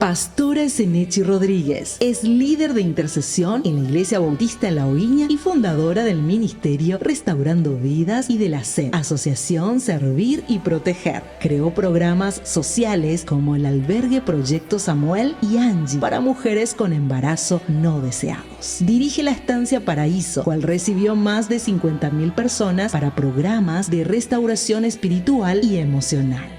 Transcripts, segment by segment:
Pastora Zenechi Rodríguez es líder de intercesión en la Iglesia Bautista en La Oiña y fundadora del ministerio Restaurando Vidas y de la SEM, Asociación Servir y Proteger. Creó programas sociales como el albergue Proyecto Samuel y Angie para mujeres con embarazo no deseados. Dirige la estancia Paraíso, cual recibió más de 50.000 personas para programas de restauración espiritual y emocional.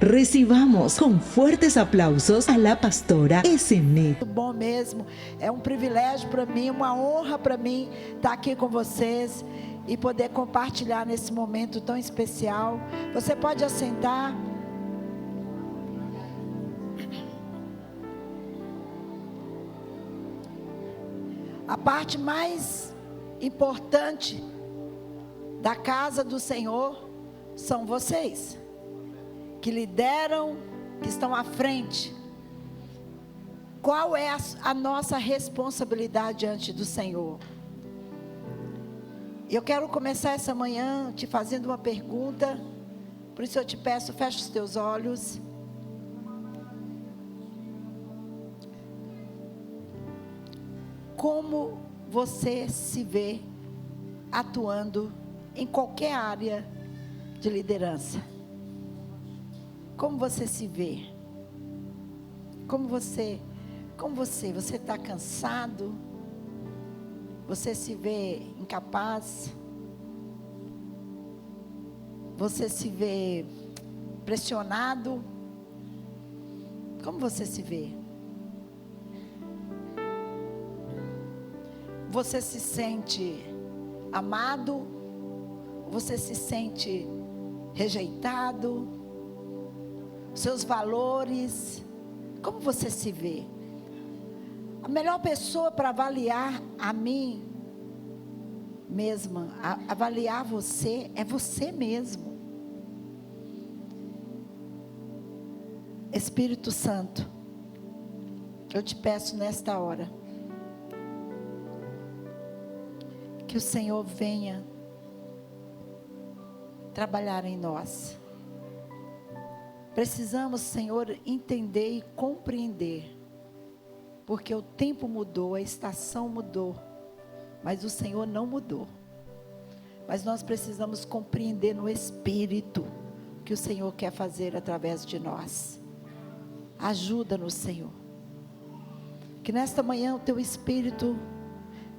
Recibamos com fortes aplausos a la pastora Zenechi. Muito bom mesmo, é um privilégio para mim, uma honra para mim estar aqui com vocês e poder compartilhar nesse momento tão especial. Você pode assentar. A parte mais importante da casa do Senhor são vocês, que lideram, que estão à frente. Qual é a nossa responsabilidade diante do Senhor? Eu quero começar essa manhã te fazendo uma pergunta, por isso eu te peço, feche os teus olhos. Como você se vê atuando em qualquer área de liderança? Como você se vê? Como você está cansado? Você se vê incapaz? Você se vê pressionado? Como você se vê? Você se sente amado? Você se sente rejeitado? Seus valores, como você se vê? A melhor pessoa para avaliar a mim mesma, avaliar você, é você mesmo. Espírito Santo, eu te peço nesta hora, que o Senhor venha trabalhar em nós. Precisamos, Senhor, entender e compreender, porque o tempo mudou, a estação mudou, mas o Senhor não mudou. Mas nós precisamos compreender no Espírito o que o Senhor quer fazer através de nós. Ajuda-nos, Senhor, que nesta manhã o Teu Espírito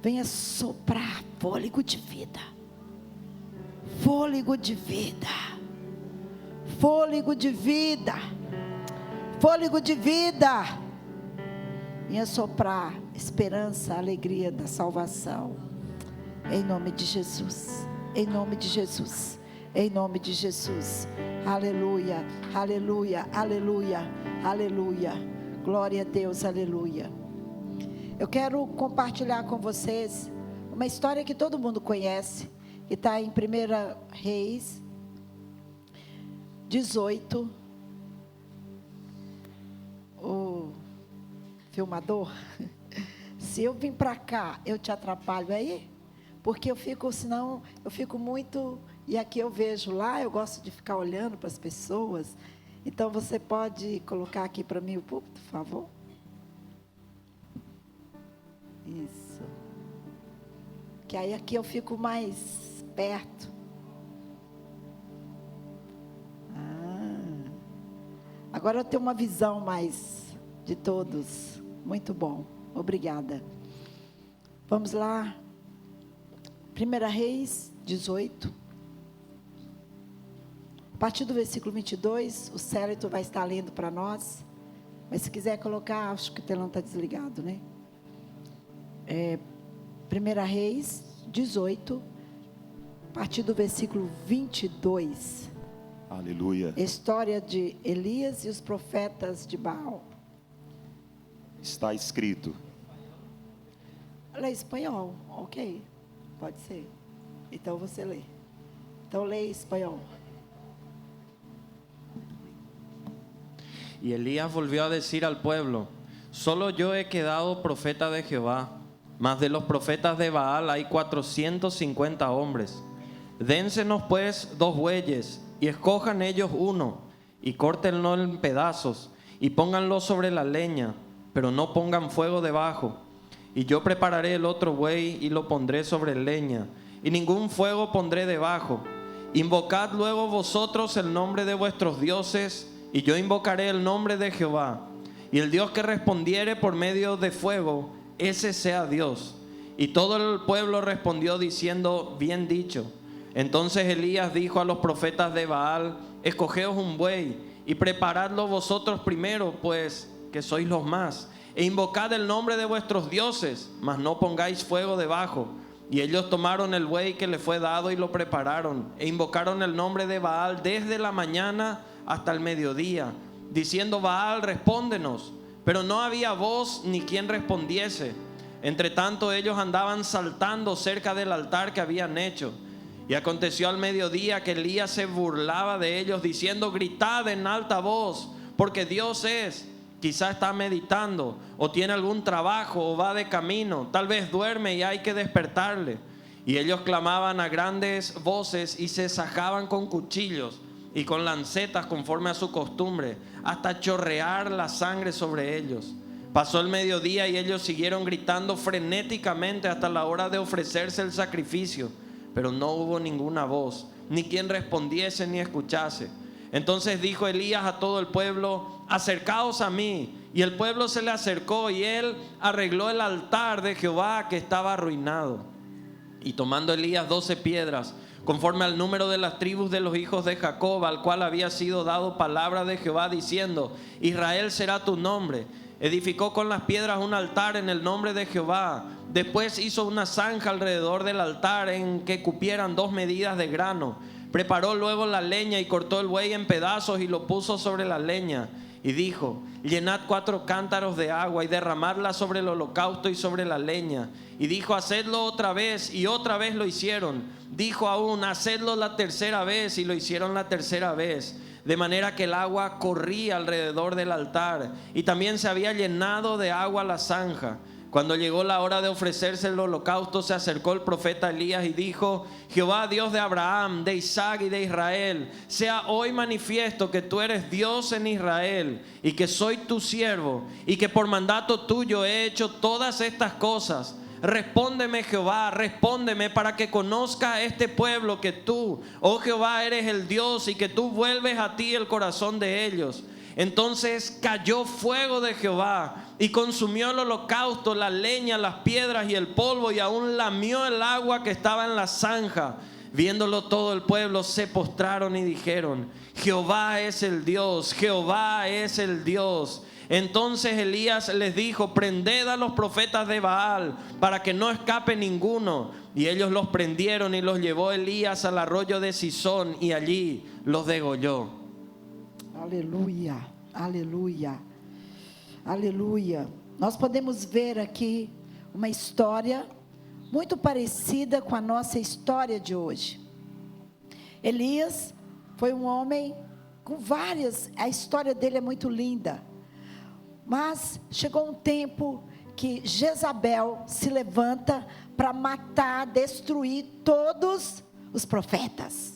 venha soprar fôlego de vida, fôlego de vida. Fôlego de vida, fôlego de vida, venha soprar esperança, alegria da salvação, em nome de Jesus, em nome de Jesus, em nome de Jesus, aleluia, aleluia, aleluia, aleluia, glória a Deus, aleluia. Eu quero compartilhar com vocês uma história que todo mundo conhece, que está em 1 Reis 18, o filmador, se eu vim para cá, eu te atrapalho aí? Porque senão eu fico muito, e aqui eu vejo lá, eu gosto de ficar olhando para as pessoas, então você pode colocar aqui para mim o púlpito, por favor? Isso, que aí aqui eu fico mais perto. Agora eu tenho uma visão mais de todos. Muito bom. Obrigada. Vamos lá. 1 Reis 18. A partir do versículo 22, o Célito vai estar lendo para nós. Mas se quiser colocar, acho que o telão está desligado, né? 1 Reis 18, a partir do versículo 22. Aleluia. História de Elias e os profetas de Baal. Está escrito. Lê espanhol, ok? Pode ser. Então você lê. Então lê espanhol. Y Elías volvió a decir al pueblo: solo yo he quedado profeta de Jehová, mas de los profetas de Baal hay 450 hombres. Dénsenos pues 2 bueyes, y escojan ellos uno, y córtenlo en pedazos, y pónganlo sobre la leña, pero no pongan fuego debajo. Y yo prepararé el otro buey y lo pondré sobre leña, y ningún fuego pondré debajo. Invocad luego vosotros el nombre de vuestros dioses, y yo invocaré el nombre de Jehová. Y el Dios que respondiere por medio de fuego, ese sea Dios. Y todo el pueblo respondió diciendo: bien dicho. Entonces Elías dijo a los profetas de Baal: escogeos un buey y preparadlo vosotros primero, pues que sois los más, e invocad el nombre de vuestros dioses, mas no pongáis fuego debajo. Y ellos tomaron el buey que le fue dado y lo prepararon, e invocaron el nombre de Baal desde la mañana hasta el mediodía, diciendo: Baal, respóndenos. Pero no había voz ni quien respondiese. Entre tanto ellos andaban saltando cerca del altar que habían hecho. Y aconteció al mediodía que Elías se burlaba de ellos, diciendo: gritad en alta voz, porque Dios es. Quizá está meditando, o tiene algún trabajo, o va de camino. Tal vez duerme y hay que despertarle. Y ellos clamaban a grandes voces y se sajaban con cuchillos y con lancetas conforme a su costumbre, hasta chorrear la sangre sobre ellos. Pasó el mediodía y ellos siguieron gritando frenéticamente hasta la hora de ofrecerse el sacrificio. Pero no hubo ninguna voz, ni quien respondiese ni escuchase. Entonces dijo Elías a todo el pueblo: acercaos a mí. Y el pueblo se le acercó, y él arregló el altar de Jehová que estaba arruinado. Y tomando Elías 12 piedras, conforme al número de las tribus de los hijos de Jacob, al cual había sido dado palabra de Jehová diciendo: Israel será tu nombre, edificó con las piedras un altar en el nombre de Jehová. Después hizo una zanja alrededor del altar en que cupieran 2 medidas de grano. Preparó luego la leña y cortó el buey en pedazos y lo puso sobre la leña. Y dijo: llenad 4 cántaros de agua y derramadla sobre el holocausto y sobre la leña. Y dijo: hacedlo otra vez, y otra vez lo hicieron. Dijo aún: hacedlo la tercera vez, y lo hicieron la tercera vez. De manera que el agua corría alrededor del altar, y también se había llenado de agua la zanja. Cuando llegó la hora de ofrecerse el holocausto, se acercó el profeta Elías y dijo: Jehová, Dios de Abraham, de Isaac y de Israel, sea hoy manifiesto que tú eres Dios en Israel, y que soy tu siervo, y que por mandato tuyo he hecho todas estas cosas. Respóndeme, Jehová, respóndeme, para que conozca este pueblo que tú, oh Jehová, eres el Dios, y que tú vuelves a ti el corazón de ellos. Entonces cayó fuego de Jehová y consumió el holocausto, la leña, las piedras y el polvo, y aún lamió el agua que estaba en la zanja. Viéndolo todo el pueblo se postraron y dijeron: Jehová es el Dios, Jehová es el Dios. Entonces Elías les dijo: prended a los profetas de Baal, para que no escape ninguno. Y ellos los prendieron, y los llevó Elías al arroyo de Sisón, y allí los degolló. Aleluia, aleluia, aleluia. Nós podemos ver aqui uma história muito parecida com a nossa história de hoje. Elias foi um homem com várias, a história dele é muito linda. Mas chegou um tempo que Jezabel se levanta para matar, destruir todos os profetas.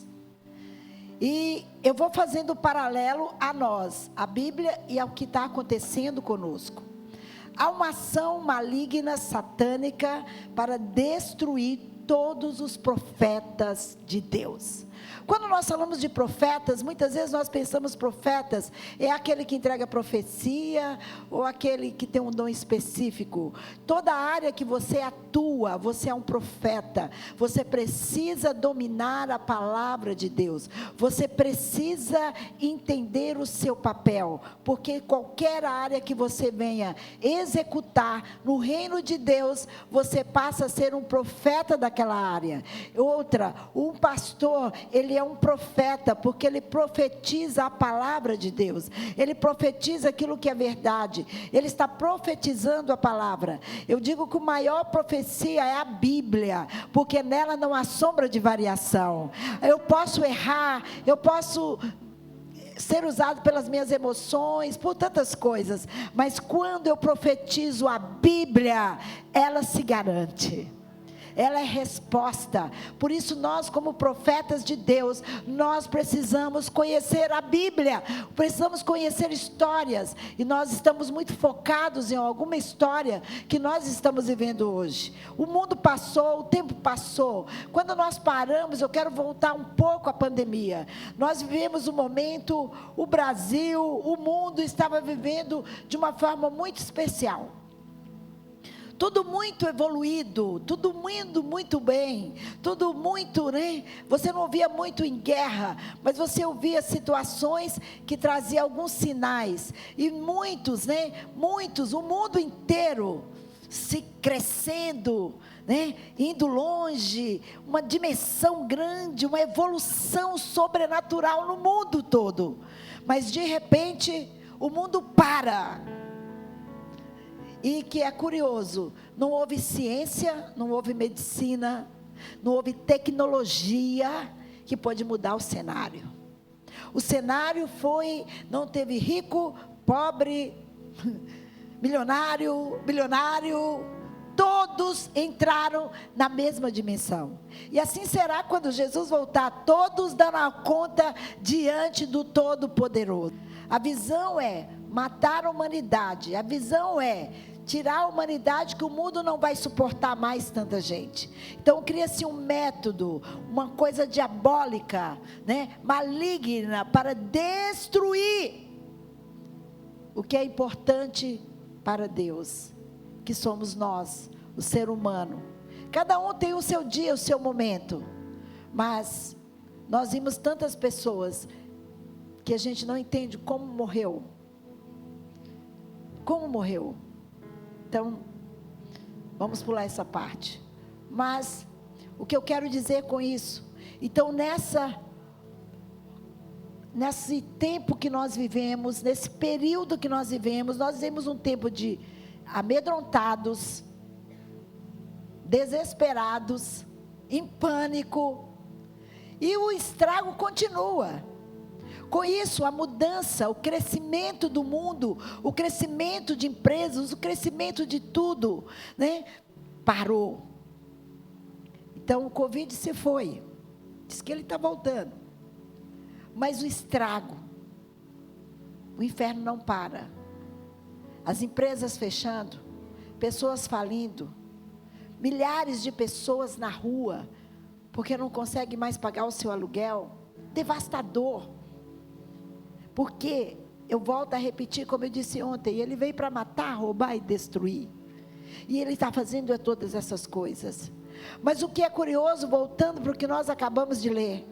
E eu vou fazendo paralelo a nós, a Bíblia, e ao que está acontecendo conosco. Há uma ação maligna, satânica, para destruir todos os profetas de Deus. Quando nós falamos de profetas, muitas vezes nós pensamos profetas é aquele que entrega profecia, ou aquele que tem um dom específico. Toda área que você atua, você é um profeta. Você precisa dominar a palavra de Deus. Você precisa entender o seu papel, porque qualquer área que você venha executar no reino de Deus, você passa a ser um profeta daquela área. Outra, um pastor, ele é um profeta, porque ele profetiza a palavra de Deus. Ele profetiza aquilo que é verdade. Ele está profetizando a palavra. Eu digo que a maior profecia é a Bíblia, porque nela não há sombra de variação. Eu posso errar, eu posso ser usado pelas minhas emoções, por tantas coisas, mas quando eu profetizo a Bíblia, ela se garante. ela é resposta. Por isso nós, como profetas de Deus, nós precisamos conhecer a Bíblia, precisamos conhecer histórias, e nós estamos muito focados em alguma história que nós estamos vivendo hoje. O mundo passou, o tempo passou. Quando nós paramos, eu quero voltar um pouco à pandemia. Nós vivemos um momento, o Brasil, o mundo estava vivendo de uma forma muito especial. Tudo muito evoluído, tudo muito bem, tudo muito, né? Você não ouvia muito em guerra, mas você ouvia situações que traziam alguns sinais. E muitos, né? Muitos, o mundo inteiro se crescendo, né? Indo longe, uma dimensão grande, uma evolução sobrenatural no mundo todo. Mas de repente, o mundo para. E que é curioso, não houve ciência, não houve medicina, não houve tecnologia que pode mudar o cenário. O cenário foi, não teve rico, pobre, milionário, bilionário, todos entraram na mesma dimensão. E assim será quando Jesus voltar, todos darão conta diante do Todo-Poderoso. A visão é matar a humanidade, a visão é tirar a humanidade, que o mundo não vai suportar mais tanta gente. Então cria-se um método, uma coisa diabólica, né, maligna, para destruir o que é importante para Deus, que somos nós, o ser humano. Cada um tem o seu dia, o seu momento, mas nós vimos tantas pessoas que a gente não entende como morreu. Como morreu? Então, vamos pular essa parte. Mas, o que eu quero dizer com isso? Então, nesse tempo que nós vivemos, nesse período que nós vivemos um tempo de amedrontados, desesperados, em pânico, e o estrago continua. Com isso, a mudança, o crescimento do mundo, o crescimento de empresas, o crescimento de tudo, né, parou. Então o Covid se foi, diz que ele está voltando, mas o estrago, o inferno não para. As empresas fechando, pessoas falindo, milhares de pessoas na rua, porque não conseguem mais pagar o seu aluguel. Devastador. Porque, eu volto a repetir, como eu disse ontem, ele veio para matar, roubar e destruir. E ele está fazendo todas essas coisas. Mas o que é curioso, voltando para o que nós acabamos de ler,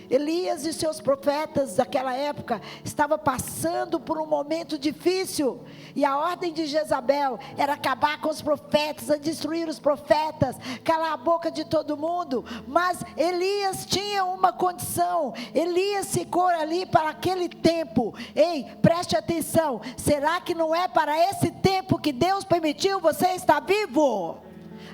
Elias e seus profetas daquela época estavam passando por um momento difícil, e a ordem de Jezabel era acabar com os profetas, a destruir os profetas, calar a boca de todo mundo. Mas Elias tinha uma condição, Elias ficou ali para aquele tempo. Ei, preste atenção, será que não é para esse tempo que Deus permitiu você estar vivo?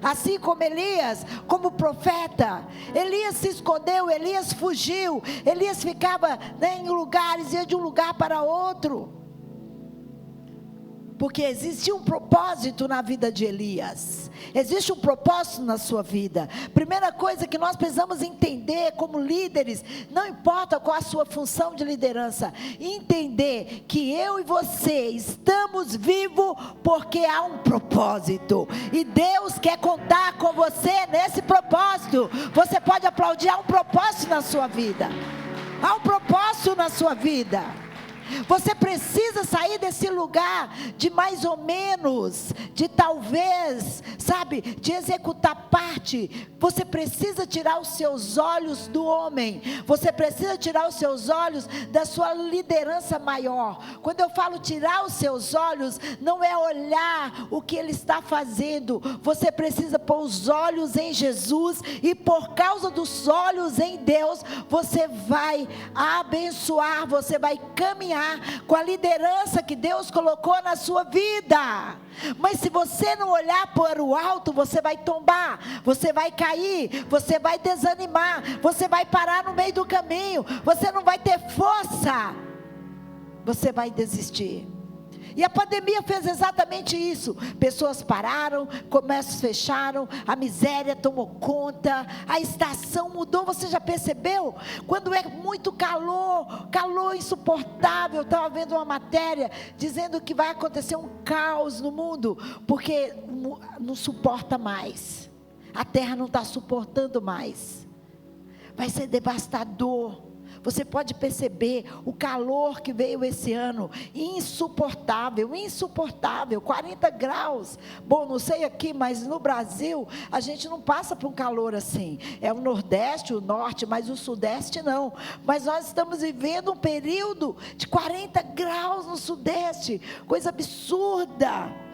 Assim como Elias, como profeta, Elias se escondeu, Elias fugiu, Elias ficava, né, em lugares, ia de um lugar para outro, porque existia um propósito na vida de Elias, existe um propósito na sua vida. Primeira coisa que nós precisamos entender como líderes, não importa qual a sua função de liderança, entender que eu e você estamos vivos porque há um propósito, e Deus quer contar com você nesse propósito. Você pode aplaudir, há um propósito na sua vida, há um propósito na sua vida. Você precisa sair desse lugar de mais ou menos, de talvez, sabe, de executar parte. Você precisa tirar os seus olhos do homem, você precisa tirar os seus olhos da sua liderança maior. Quando eu falo tirar os seus olhos, não é olhar o que ele está fazendo, você precisa pôr os olhos em Jesus, e por causa dos olhos em Deus, você vai abençoar, você vai caminhar com a liderança que Deus colocou na sua vida. Mas se você não olhar para o alto, você vai tombar, você vai cair, você vai desanimar, você vai parar no meio do caminho, você não vai ter força, você vai desistir. E a pandemia fez exatamente isso. Pessoas pararam, comércios fecharam, a miséria tomou conta, a estação mudou. Você já percebeu? Quando é muito calor, calor insuportável. Eu estava vendo uma matéria dizendo que vai acontecer um caos no mundo, porque não suporta mais. A terra não está suportando mais. Vai ser devastador. Você pode perceber o calor que veio esse ano, insuportável, 40 graus. Bom, não sei aqui, mas no Brasil, a gente não passa por um calor assim. É o Nordeste, o Norte, mas o Sudeste não. Mas nós estamos vivendo um período de 40 graus no Sudeste, coisa absurda.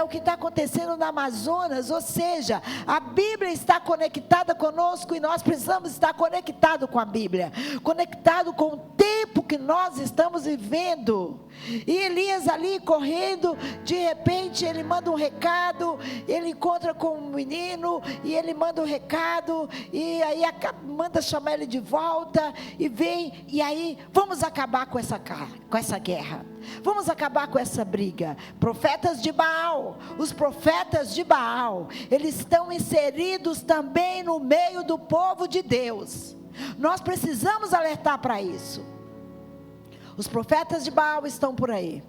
O que está acontecendo na Amazonas, ou seja, a Bíblia está conectada conosco e nós precisamos estar conectados com a Bíblia, conectado com o tempo que nós estamos vivendo. E Elias ali correndo, de repente ele manda um recado, ele encontra com um menino e ele manda um recado, e aí manda chamar ele de volta, e vem, e aí vamos acabar com essa guerra, vamos acabar com essa briga. Profetas de Baal, os profetas de Baal, eles estão inseridos também no meio do povo de Deus. Nós precisamos alertar para isso. Os profetas de Baal estão por aí.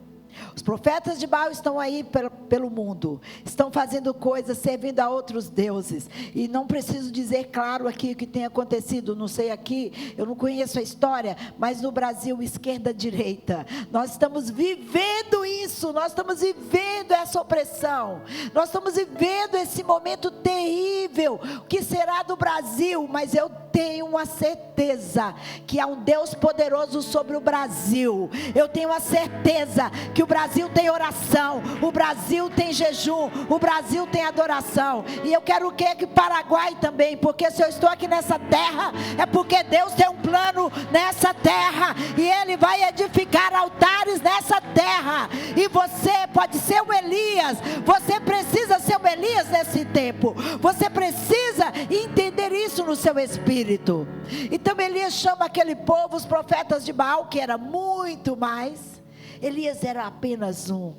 Os profetas de Baal estão aí pelo mundo, estão fazendo coisas, servindo a outros deuses, e não preciso dizer claro aqui o que tem acontecido, não sei aqui, eu não conheço a história, mas no Brasil, esquerda, direita, nós estamos vivendo isso, nós estamos vivendo essa opressão, nós estamos vivendo esse momento terrível, o que será do Brasil? Mas eu tenho uma certeza, que há um Deus poderoso sobre o Brasil, eu tenho a certeza, que o Brasil tem oração, o Brasil tem jejum, o Brasil tem adoração, e eu quero que Paraguai também, porque se eu estou aqui nessa terra, é porque Deus tem um plano nessa terra, e Ele vai edificar altares nessa terra, e você pode ser um Elias, você precisa ser um Elias nesse tempo, você precisa entender isso no seu espírito. Então Elias chama aquele povo, os profetas de Baal, que era muito mais. Elias era apenas um,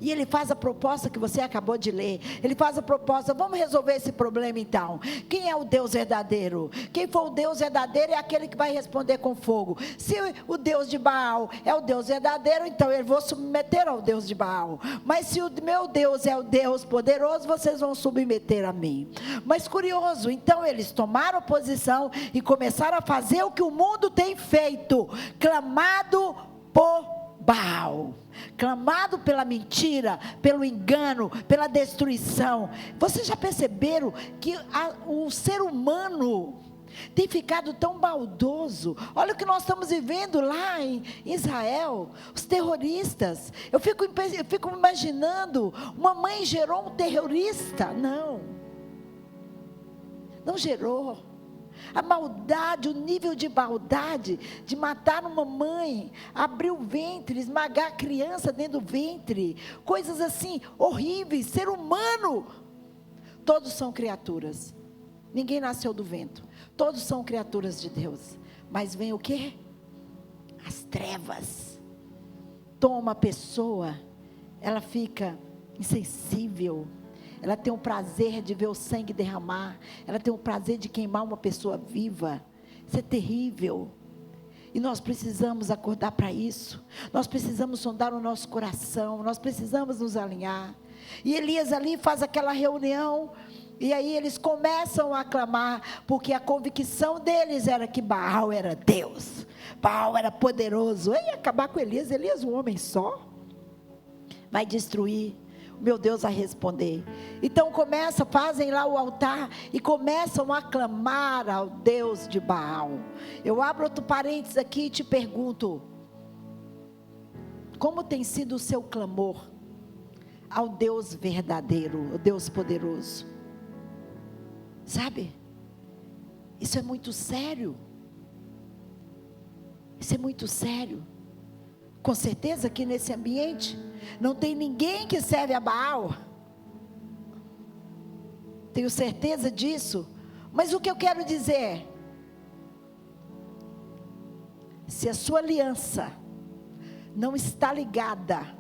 e ele faz a proposta que você acabou de ler, ele faz a proposta, vamos resolver esse problema então, quem é o Deus verdadeiro? Quem for o Deus verdadeiro é aquele que vai responder com fogo. Se o Deus de Baal é o Deus verdadeiro, então eu vou submeter ao Deus de Baal, mas se o meu Deus é o Deus poderoso, vocês vão submeter a mim. Mas curioso, então eles tomaram posição e começaram a fazer o que o mundo tem feito, clamado por Baal, clamado pela mentira, pelo engano, pela destruição. Vocês já perceberam que o ser humano tem ficado tão maldoso? Olha o que nós estamos vivendo lá em Israel, os terroristas. Eu fico imaginando, uma mãe gerou um terrorista? Não gerou. A maldade, o nível de maldade, de matar uma mãe, abrir o ventre, esmagar a criança dentro do ventre, coisas assim, horríveis, ser humano. Todos são criaturas, ninguém nasceu do vento, todos são criaturas de Deus, mas vem o quê? As trevas, toma a pessoa, ela fica insensível, ela tem o prazer de ver o sangue derramar, ela tem o prazer de queimar uma pessoa viva. Isso é terrível, e nós precisamos acordar para isso, nós precisamos sondar o nosso coração, nós precisamos nos alinhar. E Elias ali faz aquela reunião, e aí eles começam a clamar, porque a convicção deles era que Baal era Deus, Baal era poderoso. Eu ia acabar com Elias, um homem só, vai destruir. Meu Deus vai responder. Então fazem lá o altar e começam a clamar ao Deus de Baal. Eu abro outro parênteses aqui e te pergunto: como tem sido o seu clamor ao Deus verdadeiro, ao Deus poderoso? Sabe, isso é muito sério. Isso é muito sério. Com certeza que nesse ambiente não tem ninguém que serve a Baal. Tenho certeza disso. Mas o que eu quero dizer? Se a sua aliança não está ligada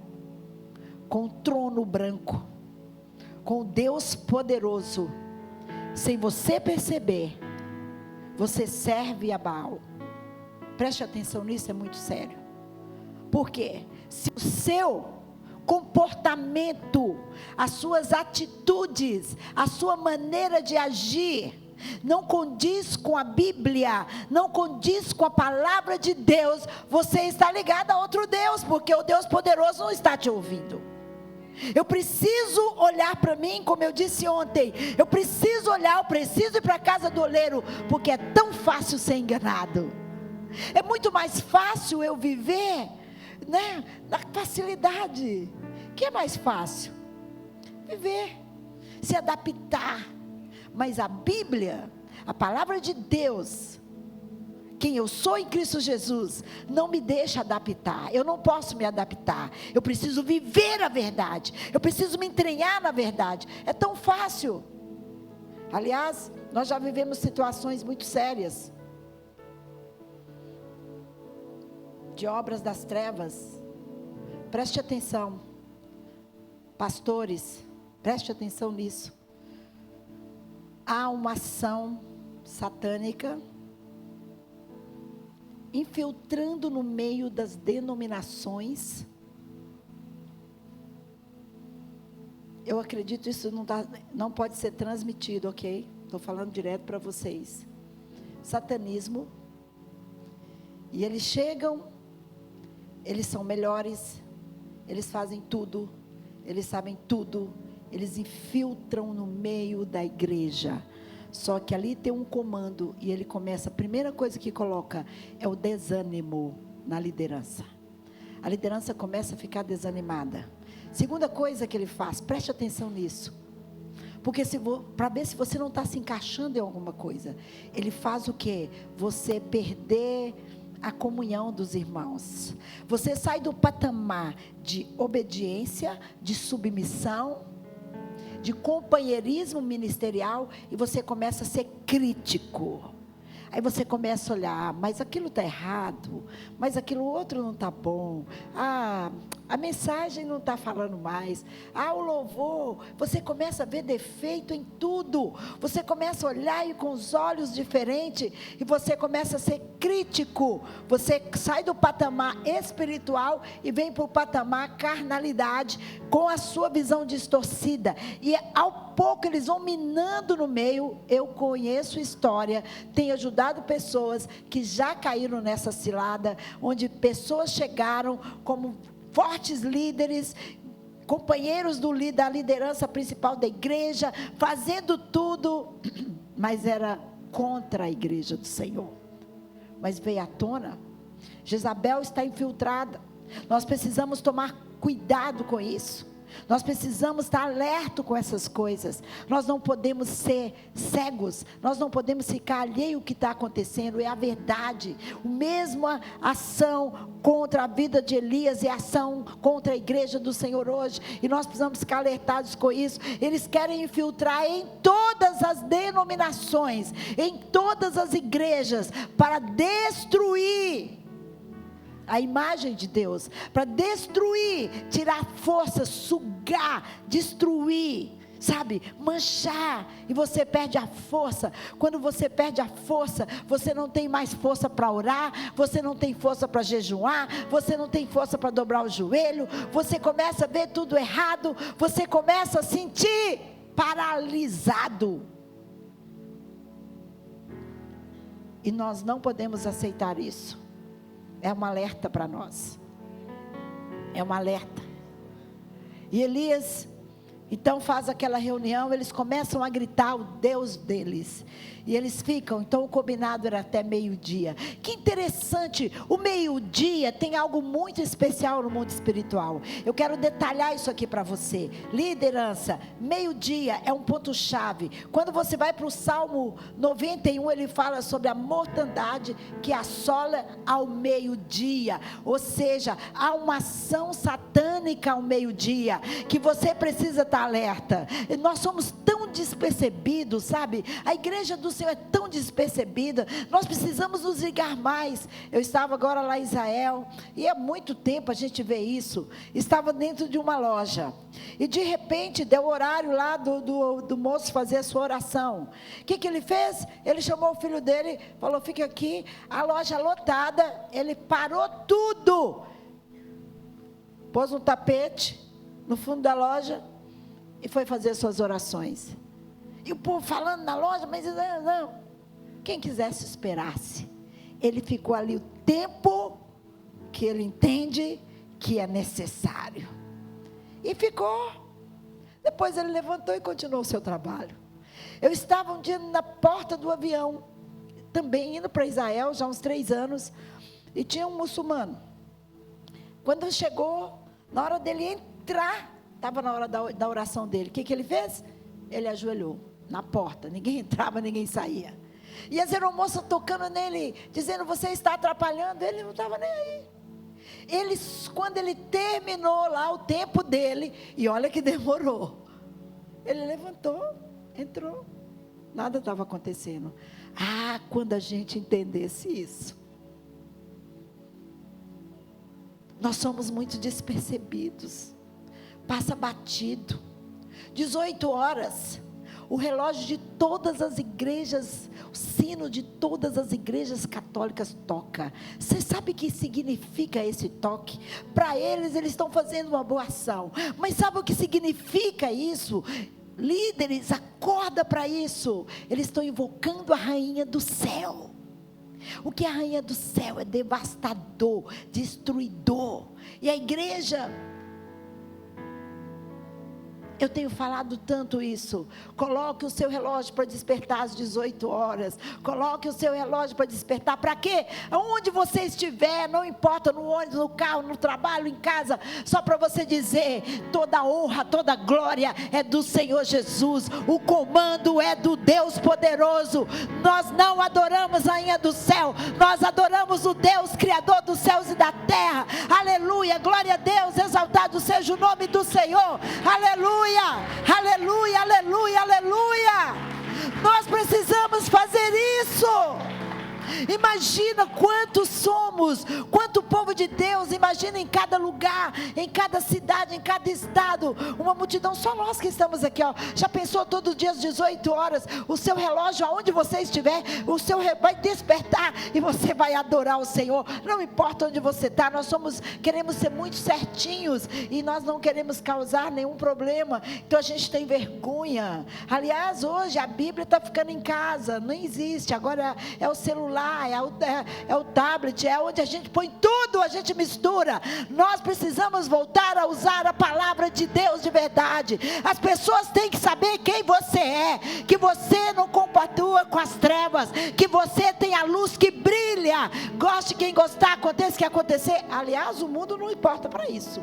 com o trono branco, com o Deus poderoso, sem você perceber, você serve a Baal. Preste atenção nisso, é muito sério. Por quê? Se o seu comportamento, as suas atitudes, a sua maneira de agir não condiz com a Bíblia, não condiz com a palavra de Deus, você está ligado a outro Deus, porque o Deus poderoso não está te ouvindo. Eu preciso olhar para mim, como eu disse ontem, eu preciso olhar, eu preciso ir para a casa do oleiro, porque é tão fácil ser enganado. É muito mais fácil eu viver, né, na facilidade. O que é mais fácil? Viver, se adaptar. Mas a Bíblia, a palavra de Deus, quem eu sou em Cristo Jesus, não me deixa adaptar. Eu não posso me adaptar. Eu preciso viver a verdade. Eu preciso me entranhar na verdade. É tão fácil. Aliás, nós já vivemos situações muito sérias de obras das trevas. Preste atenção, pastores, preste atenção nisso. Há uma ação satânica infiltrando no meio das denominações. Eu acredito isso não pode ser transmitido, ok? Estou falando direto para vocês. Satanismo. E eles chegam, eles são melhores, eles fazem tudo, eles sabem tudo, eles infiltram no meio da igreja. Só que ali tem um comando e ele começa, a primeira coisa que coloca é o desânimo na liderança. A liderança começa a ficar desanimada. Segunda coisa que ele faz, preste atenção nisso. Porque para ver se você não está se encaixando em alguma coisa, ele faz o quê? Você perder a comunhão dos irmãos. Você sai do patamar de obediência, de submissão, de companheirismo ministerial, e você começa a ser crítico. Aí você começa a olhar, mas aquilo está errado, mas aquilo outro não está bom, a mensagem não está falando mais, o louvor, você começa a ver defeito em tudo, você começa a olhar com os olhos diferentes, e você começa a ser crítico, você sai do patamar espiritual, e vem para o patamar carnalidade, com a sua visão distorcida, e ao pouco eles vão minando no meio. Eu conheço história, tenho ajudado pessoas que já caíram nessa cilada, onde pessoas chegaram como fortes líderes, companheiros da liderança principal da igreja, fazendo tudo, mas era contra a igreja do Senhor. Mas veio à tona, Jezabel está infiltrada, nós precisamos tomar cuidado com isso. Nós precisamos estar alerta com essas coisas. Nós não podemos ser cegos. Nós não podemos ficar alheio ao que está acontecendo. É a verdade. A mesma ação contra a vida de Elias é a ação contra a igreja do Senhor hoje. E nós precisamos ficar alertados com isso. Eles querem infiltrar em todas as denominações, em todas as igrejas, para destruir a imagem de Deus, para destruir, tirar força, sugar, destruir, sabe, manchar, e você perde a força. Quando você perde a força, você não tem mais força para orar, você não tem força para jejuar, você não tem força para dobrar o joelho, você começa a ver tudo errado, você começa a sentir paralisado, e nós não podemos aceitar isso. É um alerta para nós. É um alerta. E Elias, então faz aquela reunião, eles começam a gritar o Deus deles. E eles ficam, então o combinado era até meio-dia. Que interessante, o meio-dia tem algo muito especial no mundo espiritual. Eu quero detalhar isso aqui para você. Liderança, meio-dia é um ponto-chave. Quando você vai para o Salmo 91, ele fala sobre a mortandade que assola ao meio-dia. Ou seja, há uma ação satânica ao meio-dia, que você precisa estar estar alerta. Nós somos tão despercebidos, sabe? A igreja do Senhor é tão despercebida. Nós precisamos nos ligar mais. Eu estava agora lá em Israel, e há muito tempo a gente vê isso. Estava dentro de uma loja, e de repente deu o horário lá do moço fazer a sua oração. O que ele fez? Ele chamou o filho dele, falou: fica aqui. A loja lotada, ele parou tudo, pôs um tapete no fundo da loja e foi fazer suas orações. E o povo falando na loja, mas não. Quem quisesse esperasse. Ele ficou ali o tempo que ele entende que é necessário. E ficou. Depois ele levantou e continuou o seu trabalho. Eu estava um dia na porta do avião, também indo para Israel, já há uns 3 anos, e tinha um muçulmano. Quando chegou, na hora dele entrar, estava na hora da oração dele, o que ele fez? Ele ajoelhou na porta, ninguém entrava, ninguém saía. E as aeromoças tocando nele, dizendo: você está atrapalhando. Ele não estava nem aí. Quando ele terminou lá o tempo dele, e olha que demorou, ele levantou, entrou, nada estava acontecendo. Quando a gente entendesse isso. Nós somos muito despercebidos, passa batido. 18 horas, o relógio de todas as igrejas, o sino de todas as igrejas católicas toca. Você sabe o que significa esse toque? Para eles estão fazendo uma boa ação, mas sabe o que significa isso? Líderes, acorda para isso. Eles estão invocando a rainha do céu. O que é a rainha do céu? É devastador, destruidor. E a igreja, eu tenho falado tanto isso. Coloque o seu relógio para despertar às 18 horas. Coloque o seu relógio para despertar. Para quê? Aonde você estiver, não importa, no ônibus, no carro, no trabalho, em casa. Só para você dizer: toda honra, toda glória é do Senhor Jesus. O comando é do Deus poderoso. Nós não adoramos a rainha do céu. Nós adoramos o Deus criador dos céus e da terra. Aleluia, glória a Deus. Exaltado seja o nome do Senhor. Aleluia. Aleluia, aleluia, aleluia. Nós precisamos fazer isso. Imagina quantos somos, quanto povo de Deus. Imagina em cada lugar, em cada cidade, em cada estado, uma multidão. Só nós que estamos aqui, ó. Já pensou todos os dias 18 horas, o seu relógio, aonde você estiver, o seu vai despertar e você vai adorar o Senhor. Não importa onde você está. Nós queremos ser muito certinhos e nós não queremos causar nenhum problema. Então a gente tem vergonha. Aliás, hoje a Bíblia está ficando em casa, não existe. Agora é o celular, é o tablet, é onde a gente põe tudo, a gente mistura. Nós precisamos voltar a usar a palavra de Deus de verdade. As pessoas têm que saber quem você é, que você não compactua com as trevas, que você tem a luz que brilha. Goste quem gostar, aconteça o que acontecer. Aliás, o mundo não importa para isso.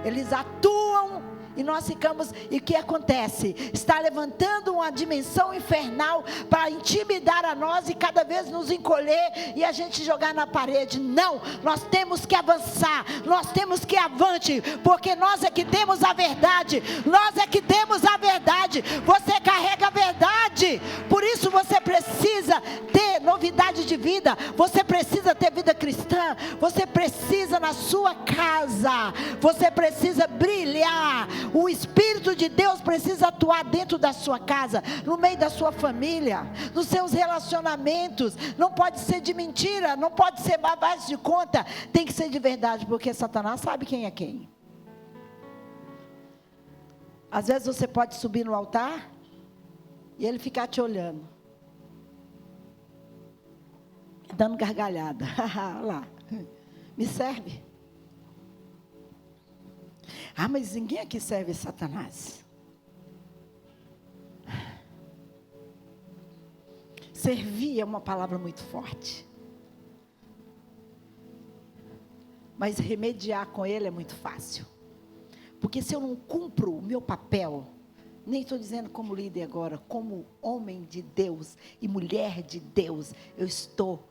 Eles atuam e nós ficamos, e o que acontece? Está levantando uma dimensão infernal para intimidar a nós e cada vez nos encolher e a gente jogar na parede. Não, nós temos que avançar, nós temos que ir avante, porque nós é que temos a verdade, nós é que temos a verdade. Você carrega a verdade, por isso você precisa ter novidade de vida, você precisa ter vida cristã, você precisa na sua casa, você precisa brilhar. O Espírito de Deus precisa atuar dentro da sua casa, no meio da sua família, nos seus relacionamentos. Não pode ser de mentira, não pode ser base de conta, tem que ser de verdade, porque Satanás sabe quem é quem. Às vezes você pode subir no altar e ele ficar te olhando, dando gargalhada. Lá, me serve. Mas ninguém aqui serve Satanás. Servir é uma palavra muito forte. Mas remediar com ele é muito fácil. Porque se eu não cumpro o meu papel, nem estou dizendo como líder agora, como homem de Deus e mulher de Deus, eu estou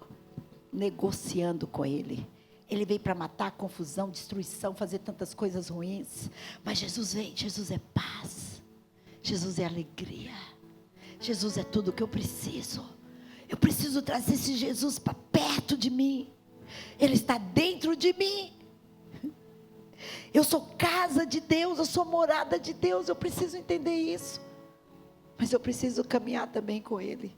negociando com ele. Ele veio para matar, confusão, destruição, fazer tantas coisas ruins. Mas Jesus vem, Jesus é paz. Jesus é alegria. Jesus é tudo que eu preciso. Eu preciso trazer esse Jesus para perto de mim. Ele está dentro de mim. Eu sou casa de Deus, eu sou morada de Deus. Eu preciso entender isso. Mas eu preciso caminhar também com Ele.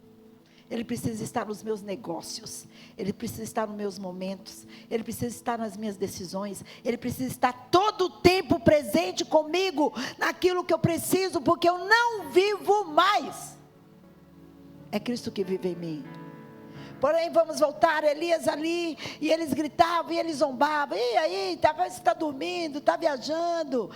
Ele precisa estar nos meus negócios. Ele precisa estar nos meus momentos. Ele precisa estar nas minhas decisões. Ele precisa estar todo o tempo presente comigo, naquilo que eu preciso, porque eu não vivo mais. É Cristo que vive em mim. Porém, vamos voltar, Elias ali, e eles gritavam, e eles zombavam. E aí, você está dormindo, está viajando.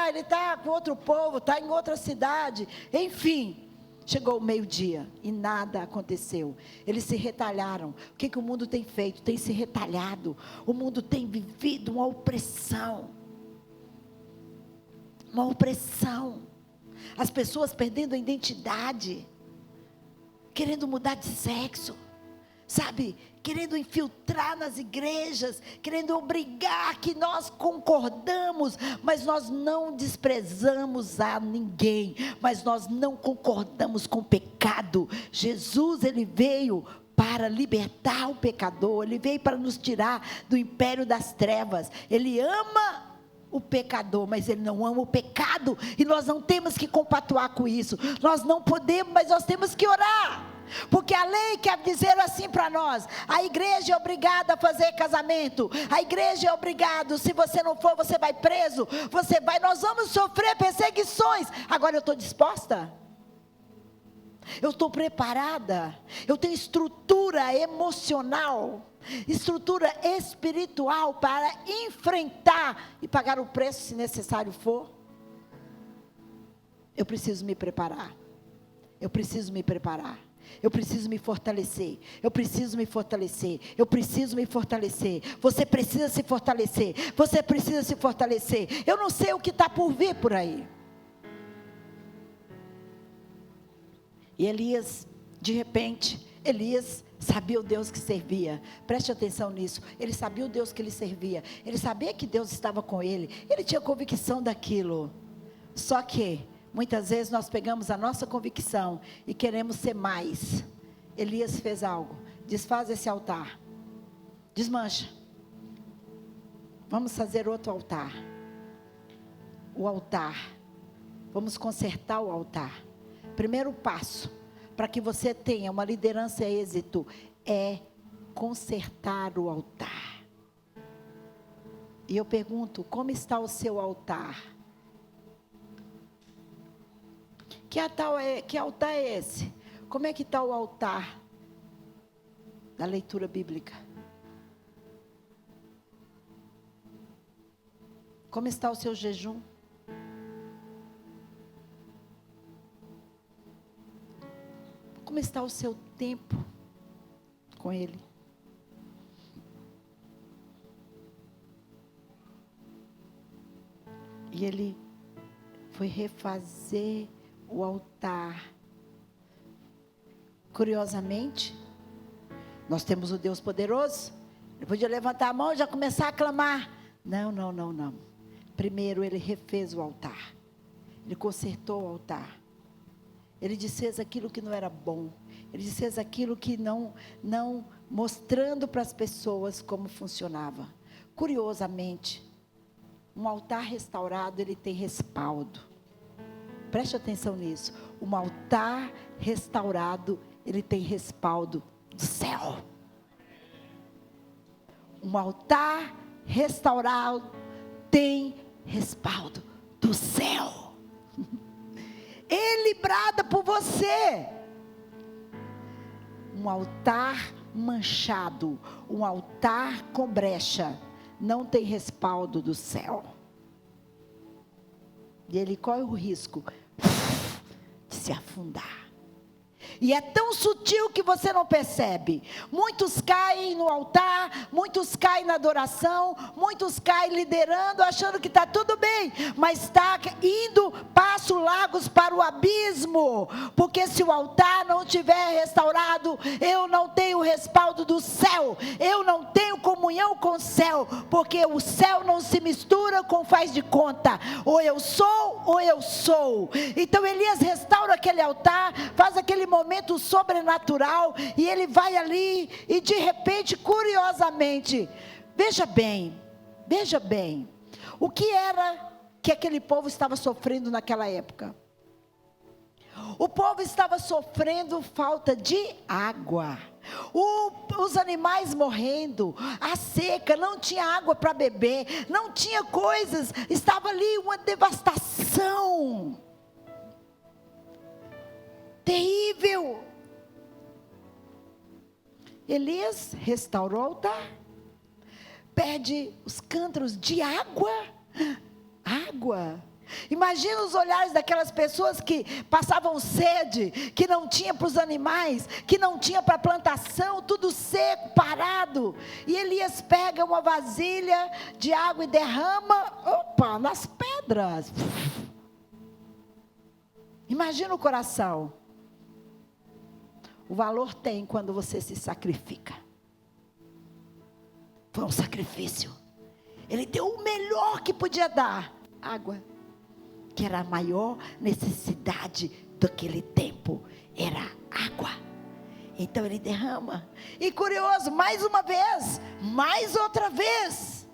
Ele está com outro povo, está em outra cidade. Enfim. Chegou o meio-dia e nada aconteceu. Eles se retalharam. O que o mundo tem feito? Tem se retalhado. O mundo tem vivido uma opressão. Uma opressão. As pessoas perdendo a identidade. Querendo mudar de sexo. Sabe? Querendo infiltrar nas igrejas, querendo obrigar que nós concordamos, mas nós não desprezamos a ninguém, mas nós não concordamos com o pecado. Jesus, Ele veio para libertar o pecador, Ele veio para nos tirar do império das trevas. Ele ama o pecador, mas Ele não ama o pecado, e nós não temos que compactuar com isso. Nós não podemos, mas nós temos que orar. Porque a lei quer dizer assim para nós: a igreja é obrigada a fazer casamento, a igreja é obrigada, se você não for, você vai preso, nós vamos sofrer perseguições. Agora eu estou disposta? Eu estou preparada? Eu tenho estrutura emocional, estrutura espiritual para enfrentar e pagar o preço se necessário for? Eu preciso me preparar. Eu preciso me preparar. Eu preciso me fortalecer. Eu preciso me fortalecer. Eu preciso me fortalecer. Você precisa se fortalecer. Você precisa se fortalecer. Eu não sei o que está por vir por aí. E Elias, de repente, Elias sabia o Deus que servia. Preste atenção nisso. Ele sabia o Deus que ele servia. Ele sabia que Deus estava com ele. Ele tinha convicção daquilo. Só que muitas vezes nós pegamos a nossa convicção e queremos ser mais. Elias fez algo. Desfaz esse altar. Desmancha. Vamos fazer outro altar. O altar. Vamos consertar o altar. Primeiro passo para que você tenha uma liderança e êxito é consertar o altar. E eu pergunto, como está o seu altar? Que altar é esse? Como é que está o altar da leitura bíblica? Como está o seu jejum? Como está o seu tempo com Ele? E ele foi refazer o altar. Curiosamente, nós temos o Deus poderoso. Ele podia levantar a mão e já começar a clamar. Não. Primeiro ele refez o altar. Ele consertou o altar. Ele desfez aquilo que não era bom. Ele desfez aquilo que não mostrando para as pessoas como funcionava. Curiosamente, um altar restaurado, ele tem respaldo. Preste atenção nisso. Um altar restaurado, ele tem respaldo do céu. Um altar restaurado tem respaldo do céu. Ele brada por você. Um altar manchado, um altar com brecha, não tem respaldo do céu. E ele corre o risco de se afundar. E é tão sutil que você não percebe. Muitos caem no altar, muitos caem na adoração, muitos caem liderando, achando que está tudo bem, mas está indo passos largos para para o abismo, porque se o altar não estiver restaurado, eu não tenho respaldo do céu, eu não tenho comunhão com o céu, porque o céu não se mistura com faz de conta, ou eu sou ou eu sou. Então Elias restaura aquele altar, faz aquele momento sobrenatural, e ele vai ali, e de repente, curiosamente, veja bem, o que era que aquele povo estava sofrendo naquela época? O povo estava sofrendo falta de água, os animais morrendo, a seca, não tinha água para beber, não tinha coisas, estava ali uma devastação terrível. Elias restaurou o altar, pede os cântaros de água. Imagina os olhares daquelas pessoas que passavam sede, que não tinha para os animais, que não tinha para a plantação, tudo seco, parado. E Elias pega uma vasilha de água e derrama, nas pedras. Imagina o coração. O valor tem quando você se sacrifica. Foi um sacrifício. Ele deu o melhor que podia dar, água, que era a maior necessidade daquele tempo, era água. Então ele derrama, e curioso, mais uma vez, mais outra vez,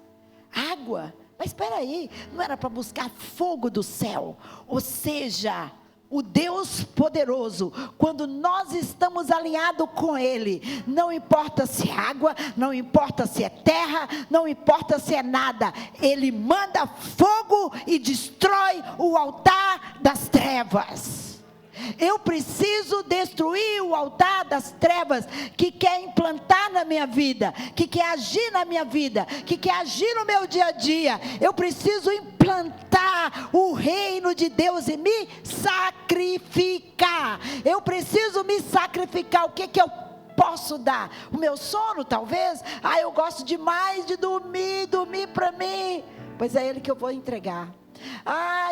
água. Mas espera aí, não era para buscar fogo do céu, ou seja, o Deus poderoso, quando nós estamos alinhados com Ele, não importa se é água, não importa se é terra, não importa se é nada, Ele manda fogo e destrói o altar das trevas. Eu preciso destruir o altar das trevas que quer implantar na minha vida, que quer agir na minha vida, que quer agir no meu dia a dia. Eu preciso implantar o reino de Deus e me sacrificar. Eu preciso me sacrificar. O que eu posso dar? O meu sono, talvez? Eu gosto demais de dormir para mim. Pois é Ele que eu vou entregar.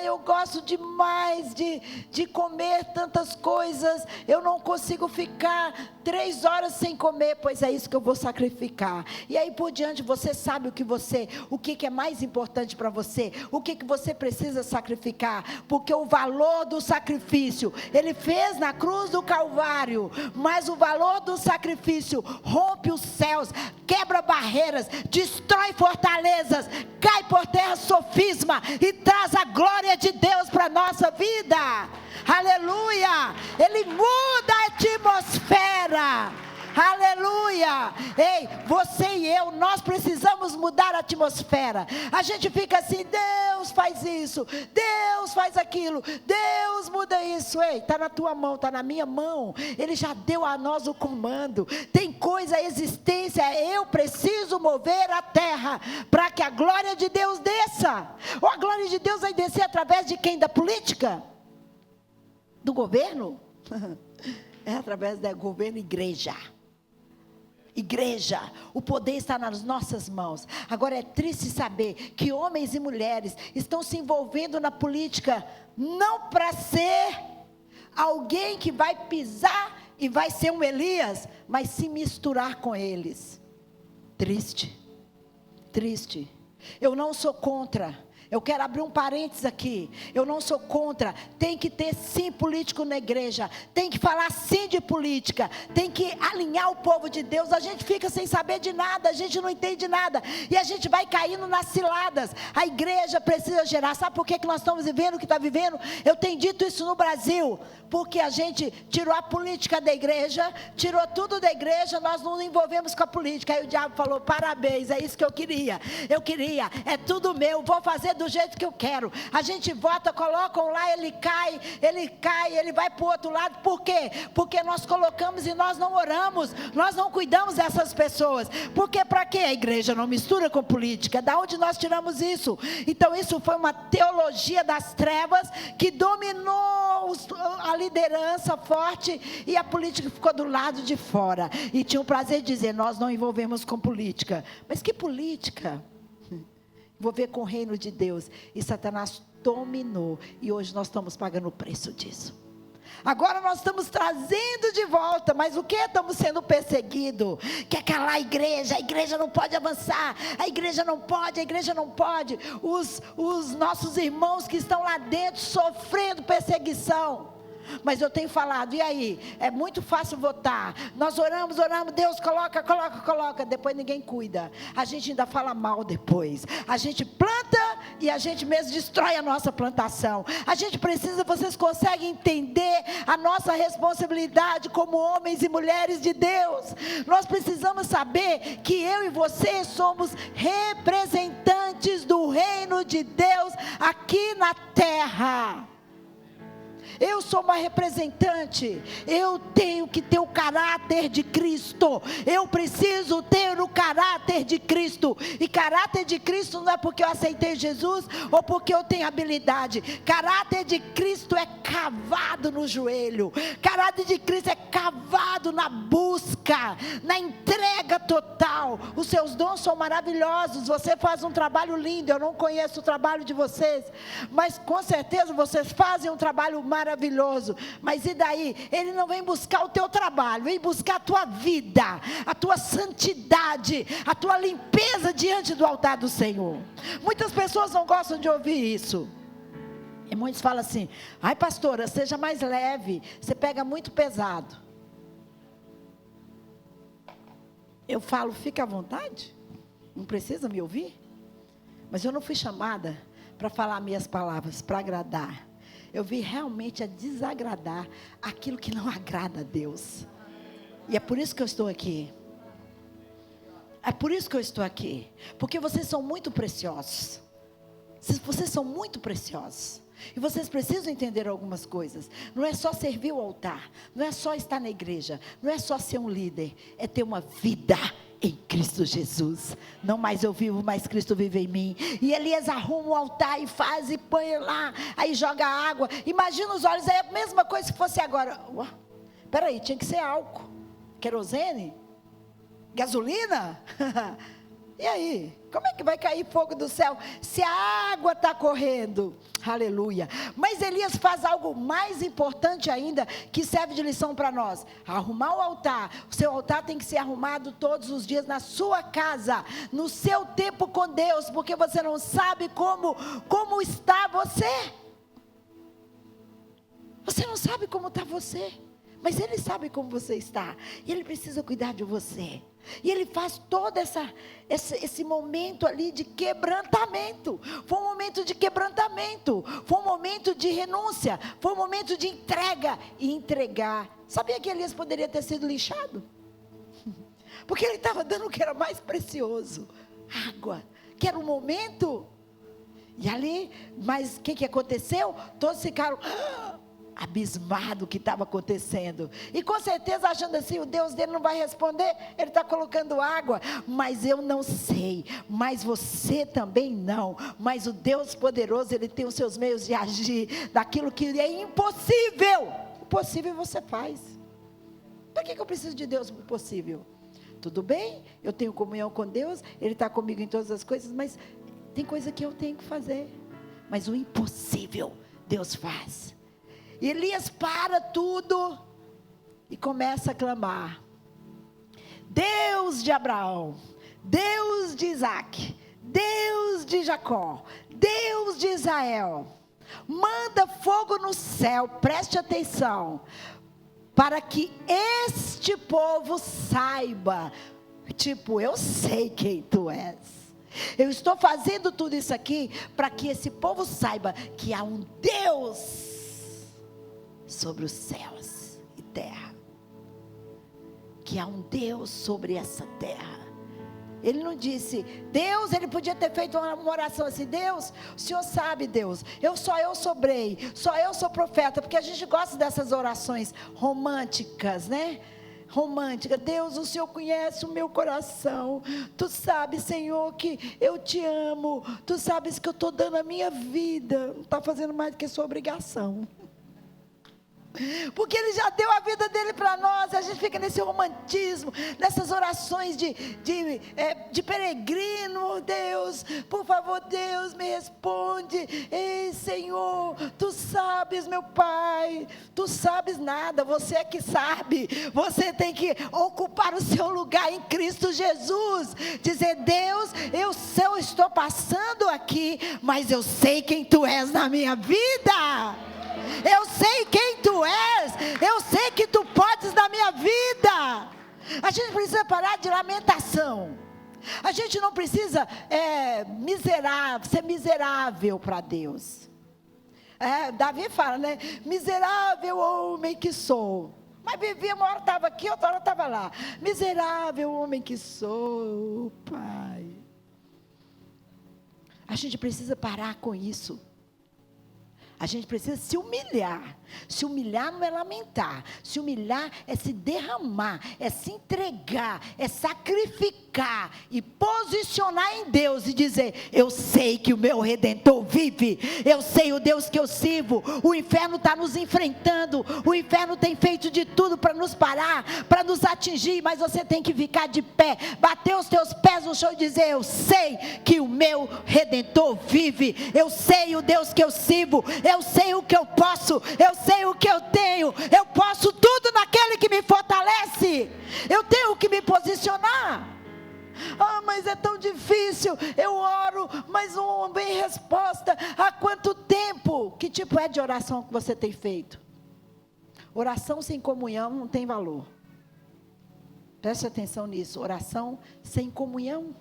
Eu gosto demais de comer tantas coisas, eu não consigo ficar 3 horas sem comer, pois é isso que eu vou sacrificar. E aí por diante, você sabe o que é mais importante para você, o que você precisa sacrificar, porque o valor do sacrifício, Ele fez na cruz do Calvário, mas o valor do sacrifício rompe os céus, quebra barreiras, destrói fortalezas, cai por terra sofisma e traz a glória de Deus para a nossa vida. Aleluia! Ele muda a atmosfera. Aleluia! Ei, você e eu, nós precisamos mudar a atmosfera. A gente fica assim, Deus faz isso, Deus faz aquilo, Deus muda isso. Ei, está na tua mão, está na minha mão. Ele já deu a nós o comando. Tem coisa, a existência, eu preciso mover a terra para que a glória de Deus desça. Ou a glória de Deus vai descer através de quem? Da política? Do governo? É através do governo, igreja, o poder está nas nossas mãos. Agora é triste saber que homens e mulheres estão se envolvendo na política, não para ser alguém que vai pisar e vai ser um Elias, mas se misturar com eles. Triste. Eu não sou contra. Eu quero abrir um parênteses aqui. Eu não sou contra. Tem que ter sim político na igreja. Tem que falar sim de política. Tem que alinhar o povo de Deus. A gente fica sem saber de nada. A gente não entende nada. E a gente vai caindo nas ciladas. A igreja precisa gerar. Sabe por que nós estamos vivendo o que está vivendo? Eu tenho dito isso no Brasil. Porque a gente tirou a política da igreja. Tirou tudo da igreja. Nós não nos envolvemos com a política. Aí o diabo falou, parabéns, é isso que eu queria. É tudo meu. Vou fazer do jeito que eu quero. A gente vota, colocam lá, ele cai, ele vai para o outro lado. Por quê? Porque nós colocamos e nós não oramos, nós não cuidamos dessas pessoas. Porque para quê? A igreja não mistura com política. Da onde nós tiramos isso? Então isso foi uma teologia das trevas que dominou a liderança forte, e a política ficou do lado de fora, e tinha o prazer de dizer, nós não envolvemos com política. Mas que política? envolver com o reino de Deus. E Satanás dominou. E hoje nós estamos pagando o preço disso. Agora nós estamos trazendo de volta, mas o que? Estamos sendo perseguidos. Quer calar a igreja não pode avançar, a igreja não pode. Os nossos irmãos que estão lá dentro sofrendo perseguição. Mas eu tenho falado, e aí? É muito fácil votar. Nós oramos, Deus coloca. Depois ninguém cuida. A gente ainda fala mal depois. A gente planta e a gente mesmo destrói a nossa plantação. A gente precisa, vocês conseguem entender a nossa responsabilidade como homens e mulheres de Deus. Nós precisamos saber que eu e você somos representantes do reino de Deus aqui na terra. Eu sou uma representante, eu tenho que ter o caráter de Cristo, eu preciso ter o caráter de Cristo, e caráter de Cristo não é porque eu aceitei Jesus, ou porque eu tenho habilidade. Caráter de Cristo é cavado no joelho, caráter de Cristo é cavado na busca, na entrega total. Os seus dons são maravilhosos, você faz um trabalho lindo, eu não conheço o trabalho de vocês, mas com certeza vocês fazem um trabalho maravilhoso, mas e daí? Ele não vem buscar o teu trabalho, vem buscar a tua vida, a tua santidade, a tua limpeza diante do altar do Senhor. Muitas pessoas não gostam de ouvir isso, e muitos falam assim: ai pastora, seja mais leve, você pega muito pesado. Eu falo, fica à vontade, não precisa me ouvir, mas eu não fui chamada para falar minhas palavras, para agradar. Eu vim realmente a desagradar aquilo que não agrada a Deus. E é por isso que eu estou aqui. É por isso que eu estou aqui. Porque vocês são muito preciosos. Vocês são muito preciosos. E vocês precisam entender algumas coisas. Não é só servir o altar. Não é só estar na igreja. Não é só ser um líder. É ter uma vida em Cristo Jesus. Não mais eu vivo, mas Cristo vive em mim. E Elias arruma o altar e faz e põe lá, aí joga água. Imagina os olhos, é a mesma coisa se fosse agora. Peraí, tinha que ser álcool, querosene, gasolina. E aí, como é que vai cair fogo do céu se a água está correndo? Aleluia. Mas Elias faz algo mais importante ainda, que serve de lição para nós: arrumar o altar. O seu altar tem que ser arrumado todos os dias na sua casa, no seu tempo com Deus, porque você não sabe como está você. Você não sabe como está você, mas Ele sabe como você está, e Ele precisa cuidar de você. E Ele faz todo esse momento ali de quebrantamento. Foi um momento de quebrantamento, foi um momento de renúncia, foi um momento de entrega e entregar. Sabia que Elias poderia ter sido lixado? Porque ele estava dando o que era mais precioso, água, que era o momento. E ali, mas o que aconteceu? Todos ficaram abismado o que estava acontecendo, e com certeza achando assim: o Deus dele não vai responder, ele está colocando água. Mas eu não sei, mas você também não, mas o Deus poderoso, ele tem os seus meios de agir, daquilo que é impossível, o possível você faz. Para que eu preciso de Deus impossível? Tudo bem, eu tenho comunhão com Deus, Ele está comigo em todas as coisas, mas tem coisa que eu tenho que fazer, mas o impossível Deus faz. Elias para tudo e começa a clamar: Deus de Abraão, Deus de Isaac, Deus de Jacó, Deus de Israel, manda fogo no céu, preste atenção, para que este povo saiba, tipo, eu sei quem tu és. Eu estou fazendo tudo isso aqui para que esse povo saiba que há um Deus sobre os céus e terra, que há um Deus sobre essa terra. Ele não disse, Deus, ele podia ter feito uma oração assim: Deus, o Senhor sabe, Deus, só eu sobrei, só eu sou profeta, porque a gente gosta dessas orações românticas, né? Romântica. Deus, o Senhor conhece o meu coração, tu sabes, Senhor, que eu te amo, tu sabes que eu estou dando a minha vida, não está fazendo mais do que sua obrigação. porque Ele já deu a vida dele para nós. A gente fica nesse romantismo, nessas orações de peregrino. Deus, por favor, Deus, me responde. Ei, Senhor, Tu sabes, meu Pai. Tu sabes nada, você é que sabe. Você tem que ocupar o seu lugar em Cristo Jesus. Dizer: Deus, eu estou passando aqui, mas eu sei quem Tu és na minha vida. Eu sei quem Tu és. Eu sei que Tu podes na minha vida. A gente precisa parar de lamentação. A gente não precisa ser miserável para Deus. Davi fala, né? Miserável homem que sou. Mas vivia, uma hora estava aqui, outra hora estava lá. Miserável homem que sou, Pai. A gente precisa parar com isso. A gente precisa se humilhar. Se humilhar não é lamentar. Se humilhar é se derramar, é se entregar, é sacrificar e posicionar em Deus e dizer: eu sei que o meu Redentor vive. Eu sei o Deus que eu sirvo. O inferno está nos enfrentando. O inferno tem feito de tudo para nos parar, para nos atingir. Mas você tem que ficar de pé, bater os teus pés no chão e dizer: eu sei que o meu Redentor vive. Eu sei o Deus que eu sirvo. Eu sei o que eu posso, eu sei o que eu tenho, eu posso tudo naquele que me fortalece. Eu tenho que me posicionar. Mas é tão difícil, eu oro, mas não vem resposta. Há quanto tempo? Que tipo de oração que você tem feito? Oração sem comunhão não tem valor. Preste atenção nisso, oração sem comunhão.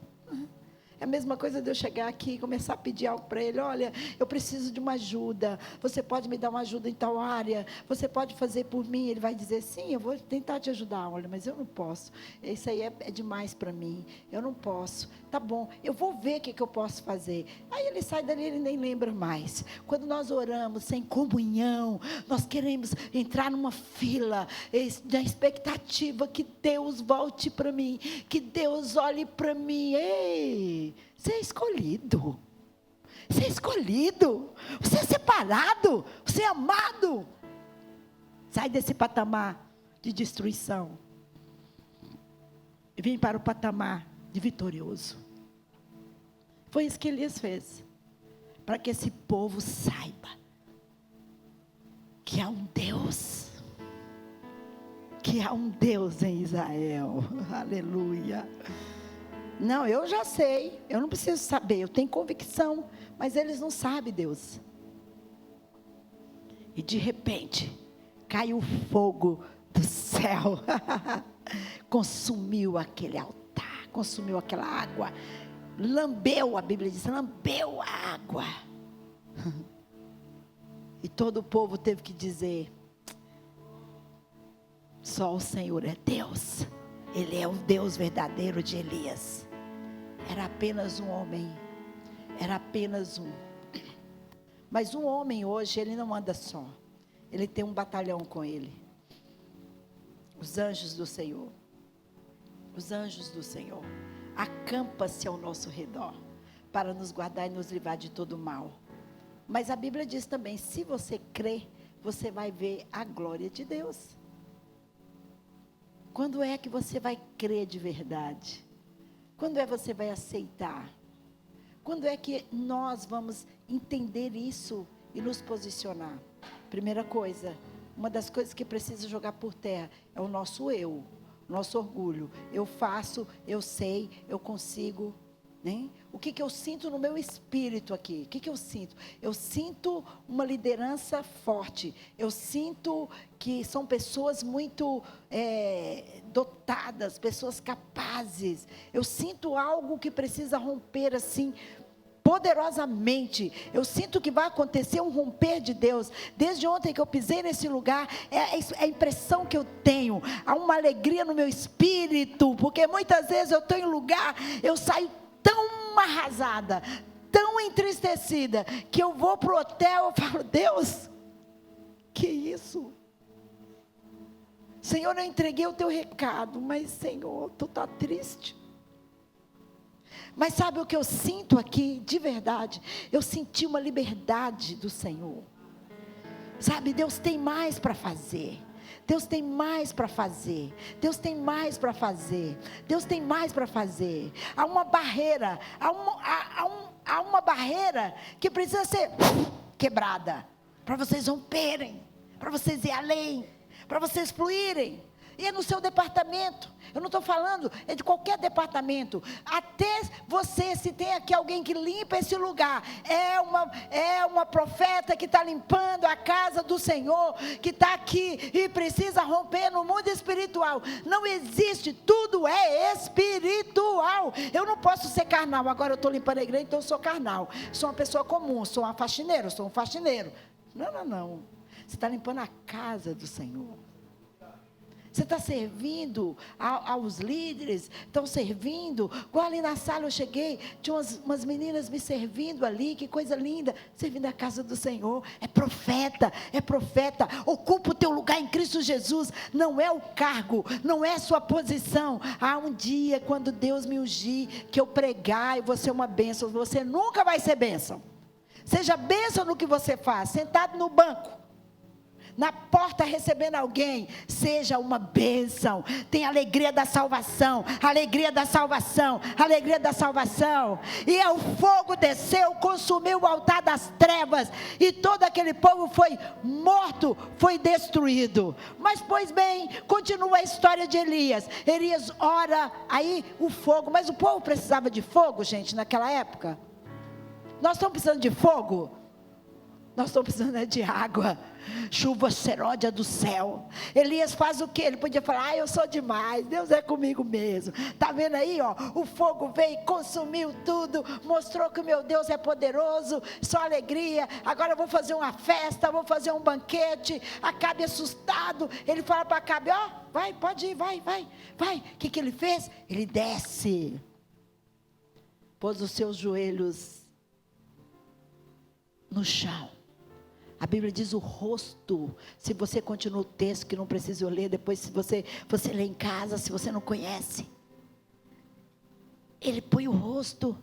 É a mesma coisa de eu chegar aqui e começar a pedir algo para Ele. Olha, eu preciso de uma ajuda. Você pode me dar uma ajuda em tal área? Você pode fazer por mim? Ele vai dizer: sim, eu vou tentar te ajudar. Olha, mas eu não posso. Isso aí é demais para mim. Eu não posso. Tá bom, eu vou ver o que eu posso fazer. Aí ele sai dali, ele nem lembra mais. Quando nós oramos sem comunhão, nós queremos entrar numa fila, na expectativa que Deus volte para mim, que Deus olhe para mim. Ei, você é escolhido. Você é escolhido. Você é separado. Você é amado. Sai desse patamar de destruição e vem para o patamar de vitorioso. Foi isso que Elias fez, para que esse povo saiba que há um Deus, que há um Deus em Israel. Aleluia. Não, eu já sei, eu não preciso saber, eu tenho convicção, mas eles não sabem Deus. E de repente caiu fogo do céu, consumiu aquele altar, consumiu aquela água, lambeu, a Bíblia diz, lambeu a água. E todo o povo teve que dizer: só o Senhor é Deus. Ele é o Deus verdadeiro de Elias. Era apenas um homem, era apenas um. Mas um homem hoje, ele não anda só. Ele tem um batalhão com ele. Os anjos do Senhor. Os anjos do Senhor. Acampa-se ao nosso redor, para nos guardar e nos livrar de todo mal. Mas a Bíblia diz também: se você crê, você vai ver a glória de Deus. Quando é que você vai crer de verdade? Quando é que você vai aceitar? Quando é que nós vamos entender isso e nos posicionar? Primeira coisa, uma das coisas que precisa jogar por terra é o nosso eu, nosso orgulho. Eu faço, eu sei, eu consigo, né? O que eu sinto no meu espírito aqui? O que eu sinto? Eu sinto uma liderança forte. Eu sinto que são pessoas muito dotadas, pessoas capazes. Eu sinto algo que precisa romper assim, poderosamente. Eu sinto que vai acontecer um romper de Deus. Desde ontem que eu pisei nesse lugar, é a impressão que eu tenho. Há uma alegria no meu espírito, porque muitas vezes eu estou em lugar, eu saio tão arrasada, tão entristecida, que eu vou para o hotel e falo: Deus, que isso? Senhor, eu entreguei o teu recado, mas Senhor, tu está triste. Mas sabe o que eu sinto aqui, de verdade? Eu senti uma liberdade do Senhor. Sabe, Deus tem mais para fazer. Deus tem mais para fazer. Deus tem mais para fazer. Deus tem mais para fazer. Há uma barreira. Há uma barreira que precisa ser quebrada. Para vocês romperem. Para vocês ir além. Para vocês fluírem. E é no seu departamento. Eu não estou falando, é de qualquer departamento. Até você, se tem aqui alguém que limpa esse lugar, é uma profeta que está limpando a casa do Senhor, que está aqui e precisa romper no mundo espiritual. Não existe, tudo é espiritual. Eu não posso ser carnal, agora eu estou limpando a igreja, então eu sou carnal. Sou uma pessoa comum, sou uma faxineira, sou um faxineiro. Não. Você está limpando a casa do Senhor. Você está servindo aos líderes, estão servindo. Igual ali na sala eu cheguei, tinha umas meninas me servindo ali, que coisa linda, servindo a casa do Senhor. É profeta, ocupa o teu lugar em Cristo Jesus, não é o cargo, não é a sua posição. Há um dia quando Deus me ungir, que eu pregar e você é uma bênção, você nunca vai ser bênção. Seja bênção no que você faz, sentado no banco, na porta recebendo alguém, seja uma bênção. Tem alegria da salvação, alegria da salvação, alegria da salvação. E o fogo desceu, consumiu o altar das trevas, e todo aquele povo foi morto, foi destruído. Mas pois bem, continua a história de Elias. Elias ora, aí o fogo, mas o povo precisava de fogo, gente, naquela época. Nós estamos precisando de fogo? Nós estamos precisando de água. Chuva seródia do céu. Elias faz o que? Ele podia falar, eu sou demais, Deus é comigo mesmo. Está vendo aí, ó, o fogo veio, consumiu tudo, mostrou que o meu Deus é poderoso, só alegria. Agora eu vou fazer uma festa, vou fazer um banquete. Acabe assustado, ele fala para Acabe, ó, vai, pode ir, vai. O que ele fez? Ele desce, pôs os seus joelhos no chão. A Bíblia diz o rosto. Se você continua o texto, que não precisa eu ler, depois se você lê em casa, se você não conhece. Ele põe o rosto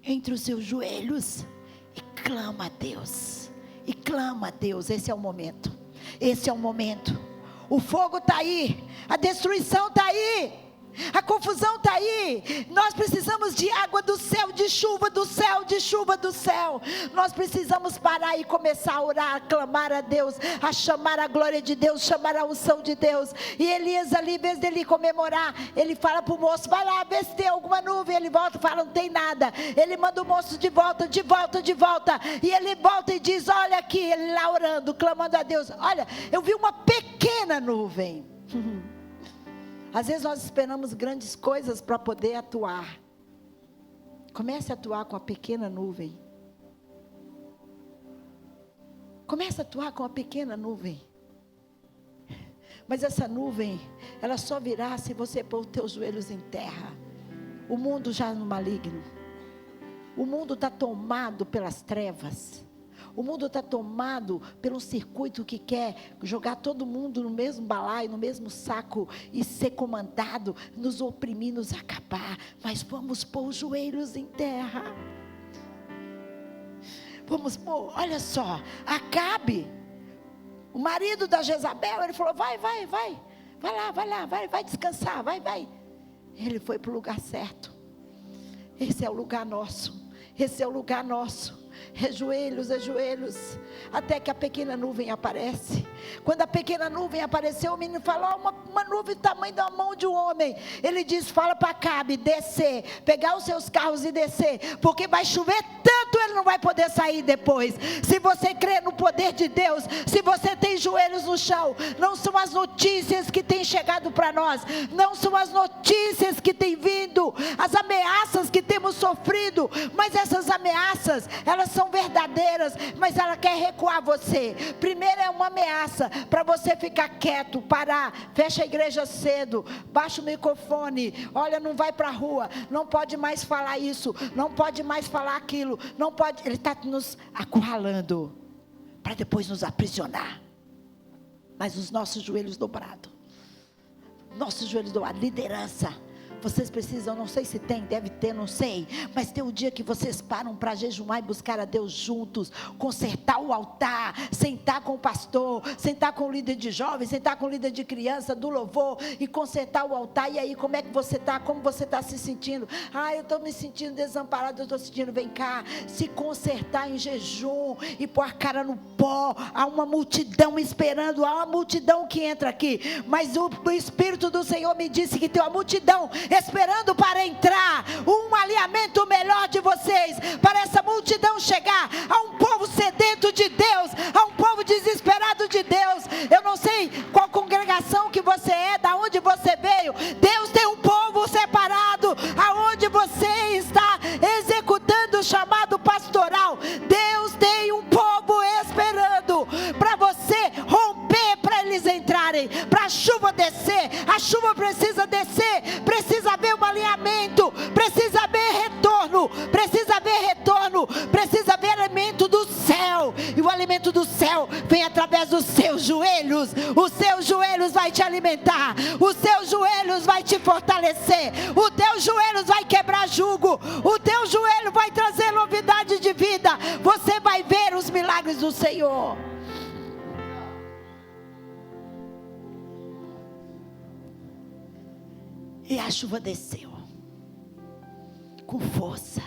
entre os seus joelhos e clama a Deus. Esse é o momento. O fogo está aí, a destruição está aí, a confusão está aí. Nós precisamos de água do céu, de chuva do céu, de chuva do céu. Nós precisamos parar e começar a orar, a clamar a Deus, a chamar a glória de Deus, chamar a unção de Deus. E Elias ali, em vez dele comemorar, ele fala para o moço, vai lá ver se tem alguma nuvem. Ele volta e fala, não tem nada. Ele manda o moço de volta. E ele volta e diz, olha aqui, ele lá orando, clamando a Deus, olha, eu vi uma pequena nuvem. Às vezes nós esperamos grandes coisas para poder atuar. Comece a atuar com a pequena nuvem. Comece a atuar com a pequena nuvem. Mas essa nuvem, ela só virá se você pôr os teus joelhos em terra. O mundo já no maligno. O mundo está tomado pelas trevas. O mundo está tomado pelo circuito que quer jogar todo mundo no mesmo balaio, no mesmo saco e ser comandado, nos oprimir, nos acabar. Mas vamos pôr os joelhos em terra. Vamos pôr, olha só, Acabe, o marido da Jezabel, ele falou, vai lá, vai descansar, vai. Ele foi para o lugar certo. Esse é o lugar nosso. É joelhos, até que a pequena nuvem aparece. Quando a pequena nuvem apareceu, o menino falou, uma nuvem do tamanho da mão de um homem. Ele diz, fala para Acabe descer, pegar os seus carros e descer, porque vai chover tanto, ele não vai poder sair depois. Se você crê no poder de Deus, se você tem joelhos no chão, não são as notícias que têm chegado para nós, não são as notícias que têm vindo, as ameaças que temos sofrido, mas essas ameaças, elas são verdadeiras, mas ela quer recuar você. Primeiro é uma ameaça para você ficar quieto, parar, fecha a igreja cedo, baixa o microfone, olha, não vai para a rua, não pode mais falar isso, não pode mais falar aquilo, não pode. Ele está nos acorralando para depois nos aprisionar. Mas os nossos joelhos dobrados, liderança, Vocês precisam, não sei se tem, deve ter, não sei, mas tem um dia que vocês param para jejuar e buscar a Deus juntos, consertar o altar, sentar com o pastor, sentar com o líder de jovens, sentar com o líder de criança, do louvor, e consertar o altar. E aí, como é que você está? Como você está se sentindo? Eu estou me sentindo desamparado, eu estou sentindo, vem cá, se consertar em jejum e pôr a cara no pó. Há uma multidão esperando, há uma multidão que entra aqui, mas o Espírito do Senhor me disse que tem uma multidão esperando para entrar, um alinhamento melhor de vocês, para essa multidão chegar a um povo sedento de Deus, a um povo desesperado de Deus. Eu não sei qual congregação que você é, da onde você veio. Deus tem um povo separado, aonde você está executando o chamado pastoral. Deus tem um povo esperando para você romper, para eles entrarem, para a chuva descer. A chuva precisa descer, precisa haver um alinhamento, precisa haver retorno, precisa haver alimento do céu. E o alimento do céu vem através dos seus joelhos. Os seus joelhos vai te alimentar, os seus joelhos vai te fortalecer, os teus joelhos vai quebrar jugo, o teu joelho vai trazer novidade de vida. Você vai ver os milagres do Senhor. E a chuva desceu com força.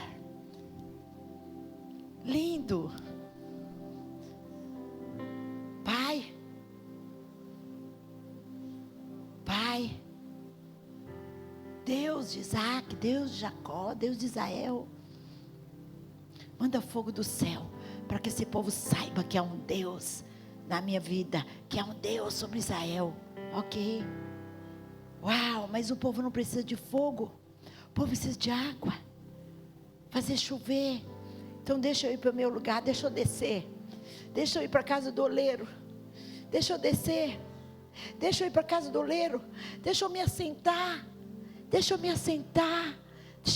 Lindo. Pai, Deus de Isaac, Deus de Jacó, Deus de Israel, manda fogo do céu para que esse povo saiba que há um Deus na minha vida, que há um Deus sobre Israel. Ok. Uau, mas o povo não precisa de fogo, o povo precisa de água, fazer chover. Então deixa eu ir para o meu lugar, deixa eu descer, deixa eu ir para a casa do oleiro, deixa eu descer, deixa eu ir para a casa do oleiro, deixa eu me assentar, deixa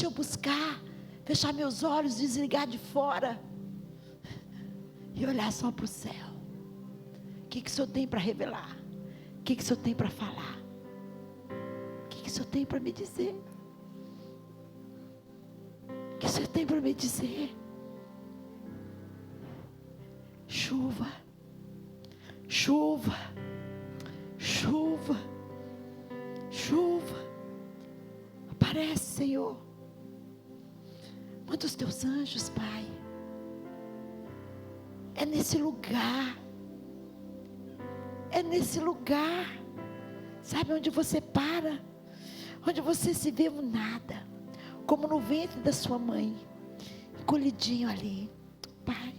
eu buscar, fechar meus olhos, desligar de fora e olhar só para o céu. O que o Senhor tem para revelar? O que o Senhor tem para falar? O que o Senhor tem para me dizer? O que o Senhor tem para me dizer? Chuva, chuva, chuva, chuva, aparece, Senhor. Manda os teus anjos, Pai. É nesse lugar, sabe, onde você para, onde você se vê um nada, como no ventre da sua mãe, encolhidinho ali. Pai,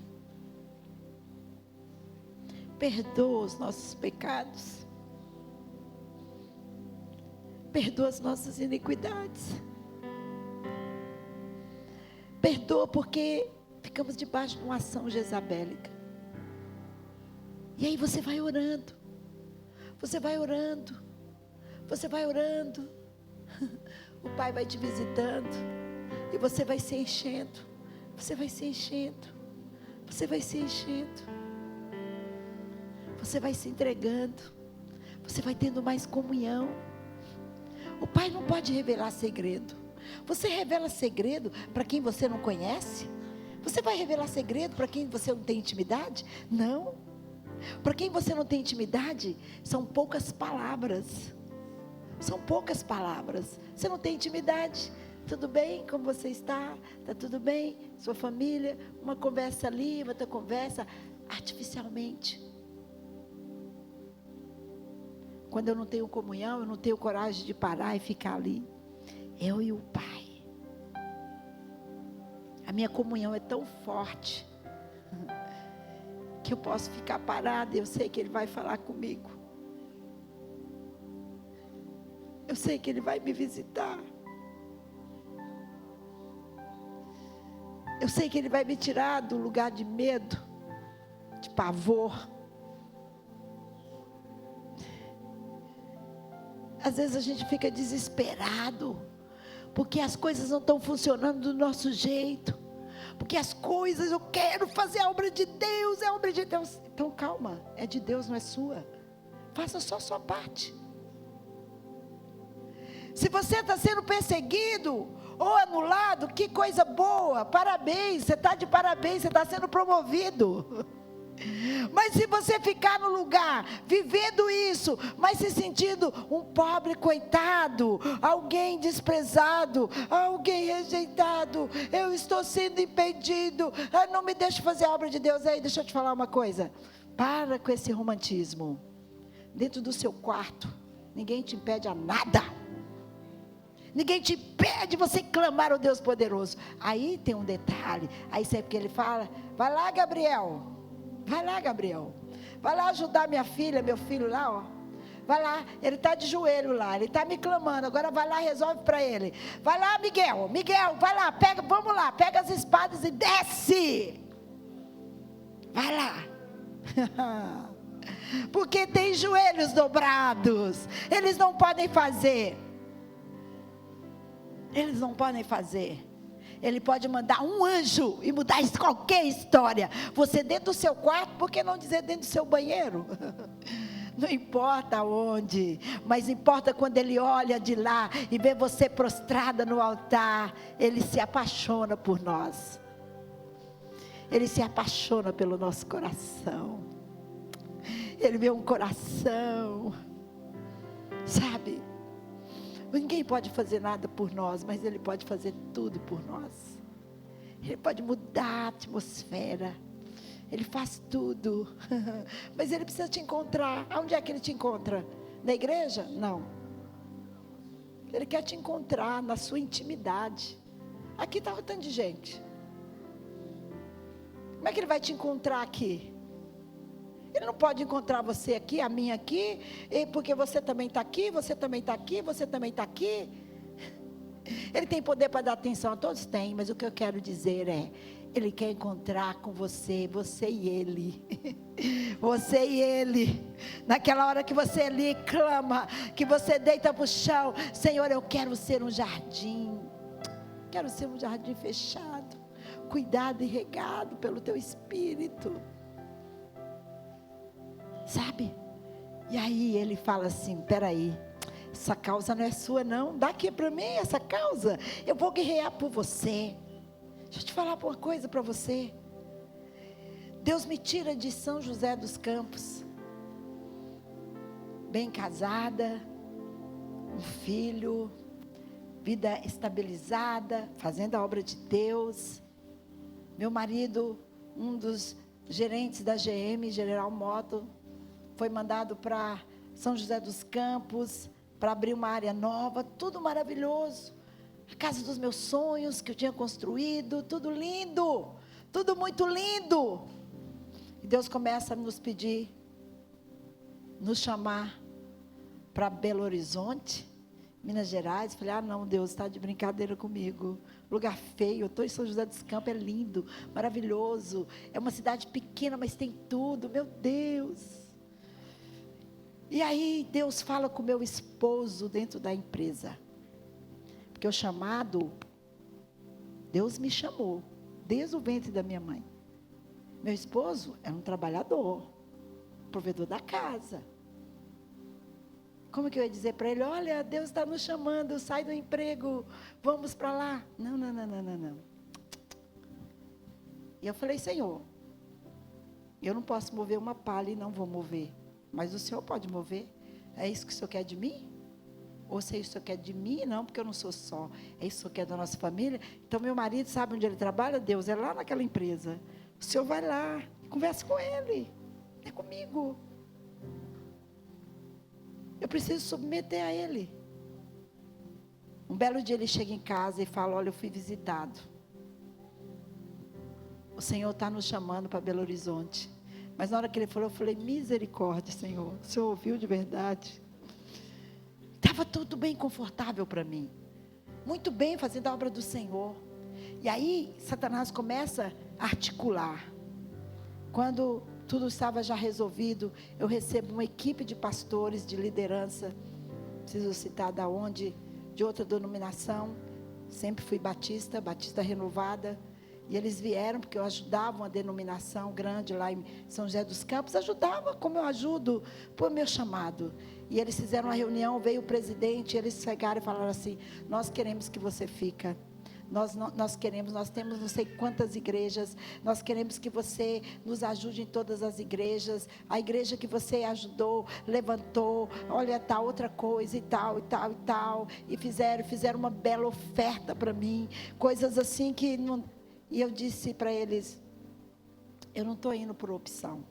perdoa os nossos pecados, perdoa as nossas iniquidades, perdoa porque ficamos debaixo de uma ação jezabélica. E aí você vai orando, o Pai vai te visitando, e você vai se enchendo, você vai se entregando, você vai tendo mais comunhão. O Pai não pode revelar segredo. Você revela segredo para quem você não conhece? Você vai revelar segredo para quem você não tem intimidade? Não. Para quem você não tem intimidade, são poucas palavras. Você não tem intimidade. Tudo bem? Como você está? Está tudo bem? Sua família? Uma conversa ali, outra conversa artificialmente. Quando eu não tenho comunhão, eu não tenho coragem de parar e ficar ali, eu e o Pai. A minha comunhão é tão forte que eu posso ficar parada e eu sei que Ele vai falar comigo. Eu sei que Ele vai me visitar. Eu sei que Ele vai me tirar do lugar de medo, de pavor. Às vezes a gente fica desesperado, porque as coisas não estão funcionando do nosso jeito, porque as coisas, eu quero fazer a obra de Deus, é a obra de Deus. Então calma, é de Deus, não é sua. Faça só a sua parte. Se você está sendo perseguido ou anulado, que coisa boa, parabéns, você está de parabéns, você está sendo promovido. Mas se você ficar no lugar, vivendo isso, mas se sentindo um pobre coitado, alguém desprezado, alguém rejeitado, eu estou sendo impedido, não me deixe fazer a obra de Deus. Aí, deixa eu te falar uma coisa, para com esse romantismo. Dentro do seu quarto, ninguém te impede a nada. Ninguém te impede você clamar ao Deus poderoso. Aí tem um detalhe, aí sempre que ele fala, vai lá, Gabriel, vai lá ajudar minha filha, meu filho lá, ó. Vai lá, ele está de joelho lá, ele está me clamando, agora vai lá, resolve para ele. Vai lá, Miguel, vai lá, pega, vamos lá, pega as espadas e desce. Vai lá. Porque tem joelhos dobrados, eles não podem fazer. Ele pode mandar um anjo e mudar qualquer história. Você dentro do seu quarto, por que não dizer dentro do seu banheiro? Não importa onde, mas importa quando ele olha de lá e vê você prostrada no altar. Ele se apaixona por nós. Ele se apaixona pelo nosso coração. Ele vê um coração, sabe? Ninguém pode fazer nada por nós, mas Ele pode fazer tudo por nós. Ele pode mudar a atmosfera. Ele faz tudo. Mas Ele precisa te encontrar. Aonde é que Ele te encontra? Na igreja? Não. Ele quer te encontrar na sua intimidade. Aqui está um tanto de gente. Como é que Ele vai te encontrar aqui? Ele não pode encontrar você aqui, a mim aqui, porque você também está aqui, você também está aqui, você também está aqui. Ele tem poder para dar atenção a todos? Tem, mas o que eu quero dizer é, Ele quer encontrar com você, você e Ele. Você e Ele. Naquela hora que você ali clama, que você deita para o chão, Senhor, eu quero ser um jardim. Quero ser um jardim fechado, cuidado e regado pelo Teu Espírito. Sabe? E aí ele fala assim, peraí, essa causa não é sua não, dá aqui para mim essa causa, eu vou guerrear por você. Deixa eu te falar uma coisa para você. Deus me tira de São José dos Campos, bem casada, um filho, vida estabilizada, fazendo a obra de Deus. Meu marido, um dos gerentes da GM, General Motors, foi mandado para São José dos Campos, para abrir uma área nova, tudo maravilhoso. A casa dos meus sonhos, que eu tinha construído, tudo lindo, tudo muito lindo. E Deus começa a nos pedir, nos chamar para Belo Horizonte, Minas Gerais. Falei, não, Deus está de brincadeira comigo. Lugar feio, eu estou em São José dos Campos, é lindo, maravilhoso. É uma cidade pequena, mas tem tudo, meu Deus. E aí Deus fala com o meu esposo dentro da empresa. Porque o chamado, Deus me chamou, desde o ventre da minha mãe. Meu esposo é um trabalhador, provedor da casa. Como que eu ia dizer para ele, olha, Deus está nos chamando, sai do emprego, vamos para lá. Não. E eu falei, Senhor, eu não posso mover uma palha e não vou mover. Mas o Senhor pode mover. É isso que o Senhor quer de mim? Ou se é isso que o Senhor quer de mim? Não, porque eu não sou só. É isso que o Senhor quer da nossa família? Então, meu marido sabe onde ele trabalha? Deus, é lá naquela empresa. O Senhor vai lá, conversa com ele. É comigo. Eu preciso submeter a Ele. Um belo dia ele chega em casa e fala, olha, eu fui visitado. O Senhor está nos chamando para Belo Horizonte. Mas na hora que ele falou, eu falei, misericórdia, Senhor. O Senhor ouviu de verdade? Estava tudo bem confortável para mim. Muito bem fazendo a obra do Senhor. E aí, Satanás começa a articular. Quando tudo estava já resolvido, eu recebo uma equipe de pastores, de liderança. Preciso citar da onde, de outra denominação. Sempre fui batista renovada. E eles vieram, porque eu ajudava uma denominação grande lá em São José dos Campos. Ajudava como eu ajudo, por meu chamado. E eles fizeram uma reunião, veio o presidente, eles chegaram e falaram assim: nós queremos que você fica. Nós queremos, nós temos não sei quantas igrejas, nós queremos que você nos ajude em todas as igrejas. A igreja que você ajudou, levantou, olha, tá outra coisa e tal, e tal, e tal. E fizeram uma bela oferta para mim, coisas assim que não... E eu disse para eles: eu não estou indo por opção.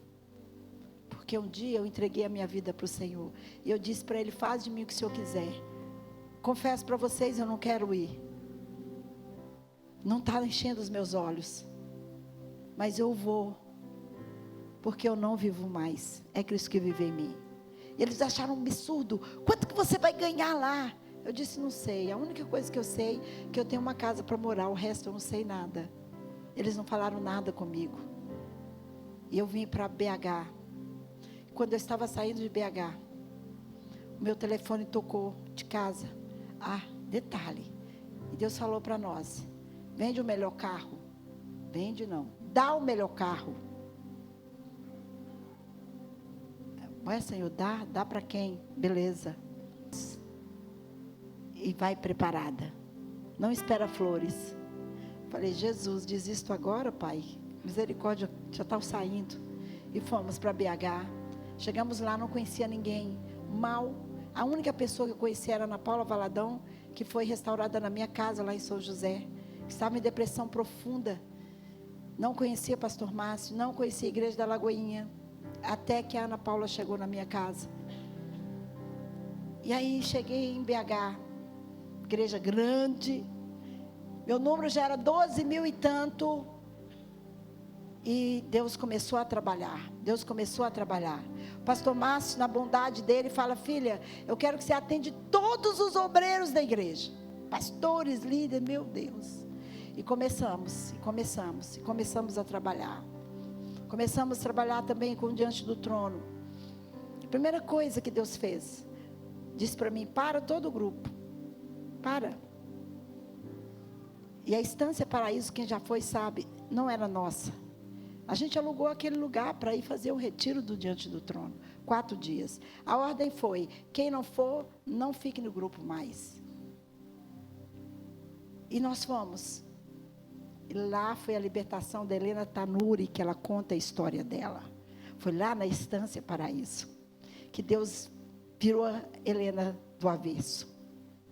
Porque um dia eu entreguei a minha vida para o Senhor. E eu disse para ele: faz de mim o que o Senhor quiser. Confesso para vocês, eu não quero ir. Não está enchendo os meus olhos. Mas eu vou. Porque eu não vivo mais. É Cristo que vive em mim. E eles acharam um absurdo. Quanto que você vai ganhar lá? Eu disse: não sei. A única coisa que eu sei é que eu tenho uma casa para morar. O resto eu não sei nada. Eles não falaram nada comigo. E eu vim para BH. Quando eu estava saindo de BH, o meu telefone tocou de casa. Ah, detalhe. E Deus falou para nós: vende o melhor carro. Vende não. Dá o melhor carro. Ué, Senhor, dá para quem? Beleza. E vai preparada. Não espera flores. Falei: Jesus, desisto agora, Pai. Misericórdia, já está saindo. E fomos para BH. Chegamos lá, não conhecia ninguém. Mal. A única pessoa que eu conhecia era a Ana Paula Valadão, que foi restaurada na minha casa lá em São José. Estava em depressão profunda. Não conhecia pastor Márcio, não conhecia a igreja da Lagoinha. Até que a Ana Paula chegou na minha casa. E aí cheguei em BH. Igreja grande. Meu número já era 12 mil e tanto. E Deus começou a trabalhar. Deus começou a trabalhar. O pastor Márcio, na bondade dele, fala: filha, eu quero que você atende todos os obreiros da igreja. Pastores, líderes, meu Deus. E começamos a trabalhar. Começamos a trabalhar também com Diante do Trono. A primeira coisa que Deus fez, disse para mim: para todo o grupo. Para. E a Estância Paraíso, quem já foi sabe, não era nossa. A gente alugou aquele lugar para ir fazer o retiro do Diante do Trono. 4 dias. A ordem foi: quem não for, não fique no grupo mais. E nós fomos. E lá foi a libertação da Helena Tanuri, que ela conta a história dela. Foi lá na Estância Paraíso que Deus virou a Helena do avesso.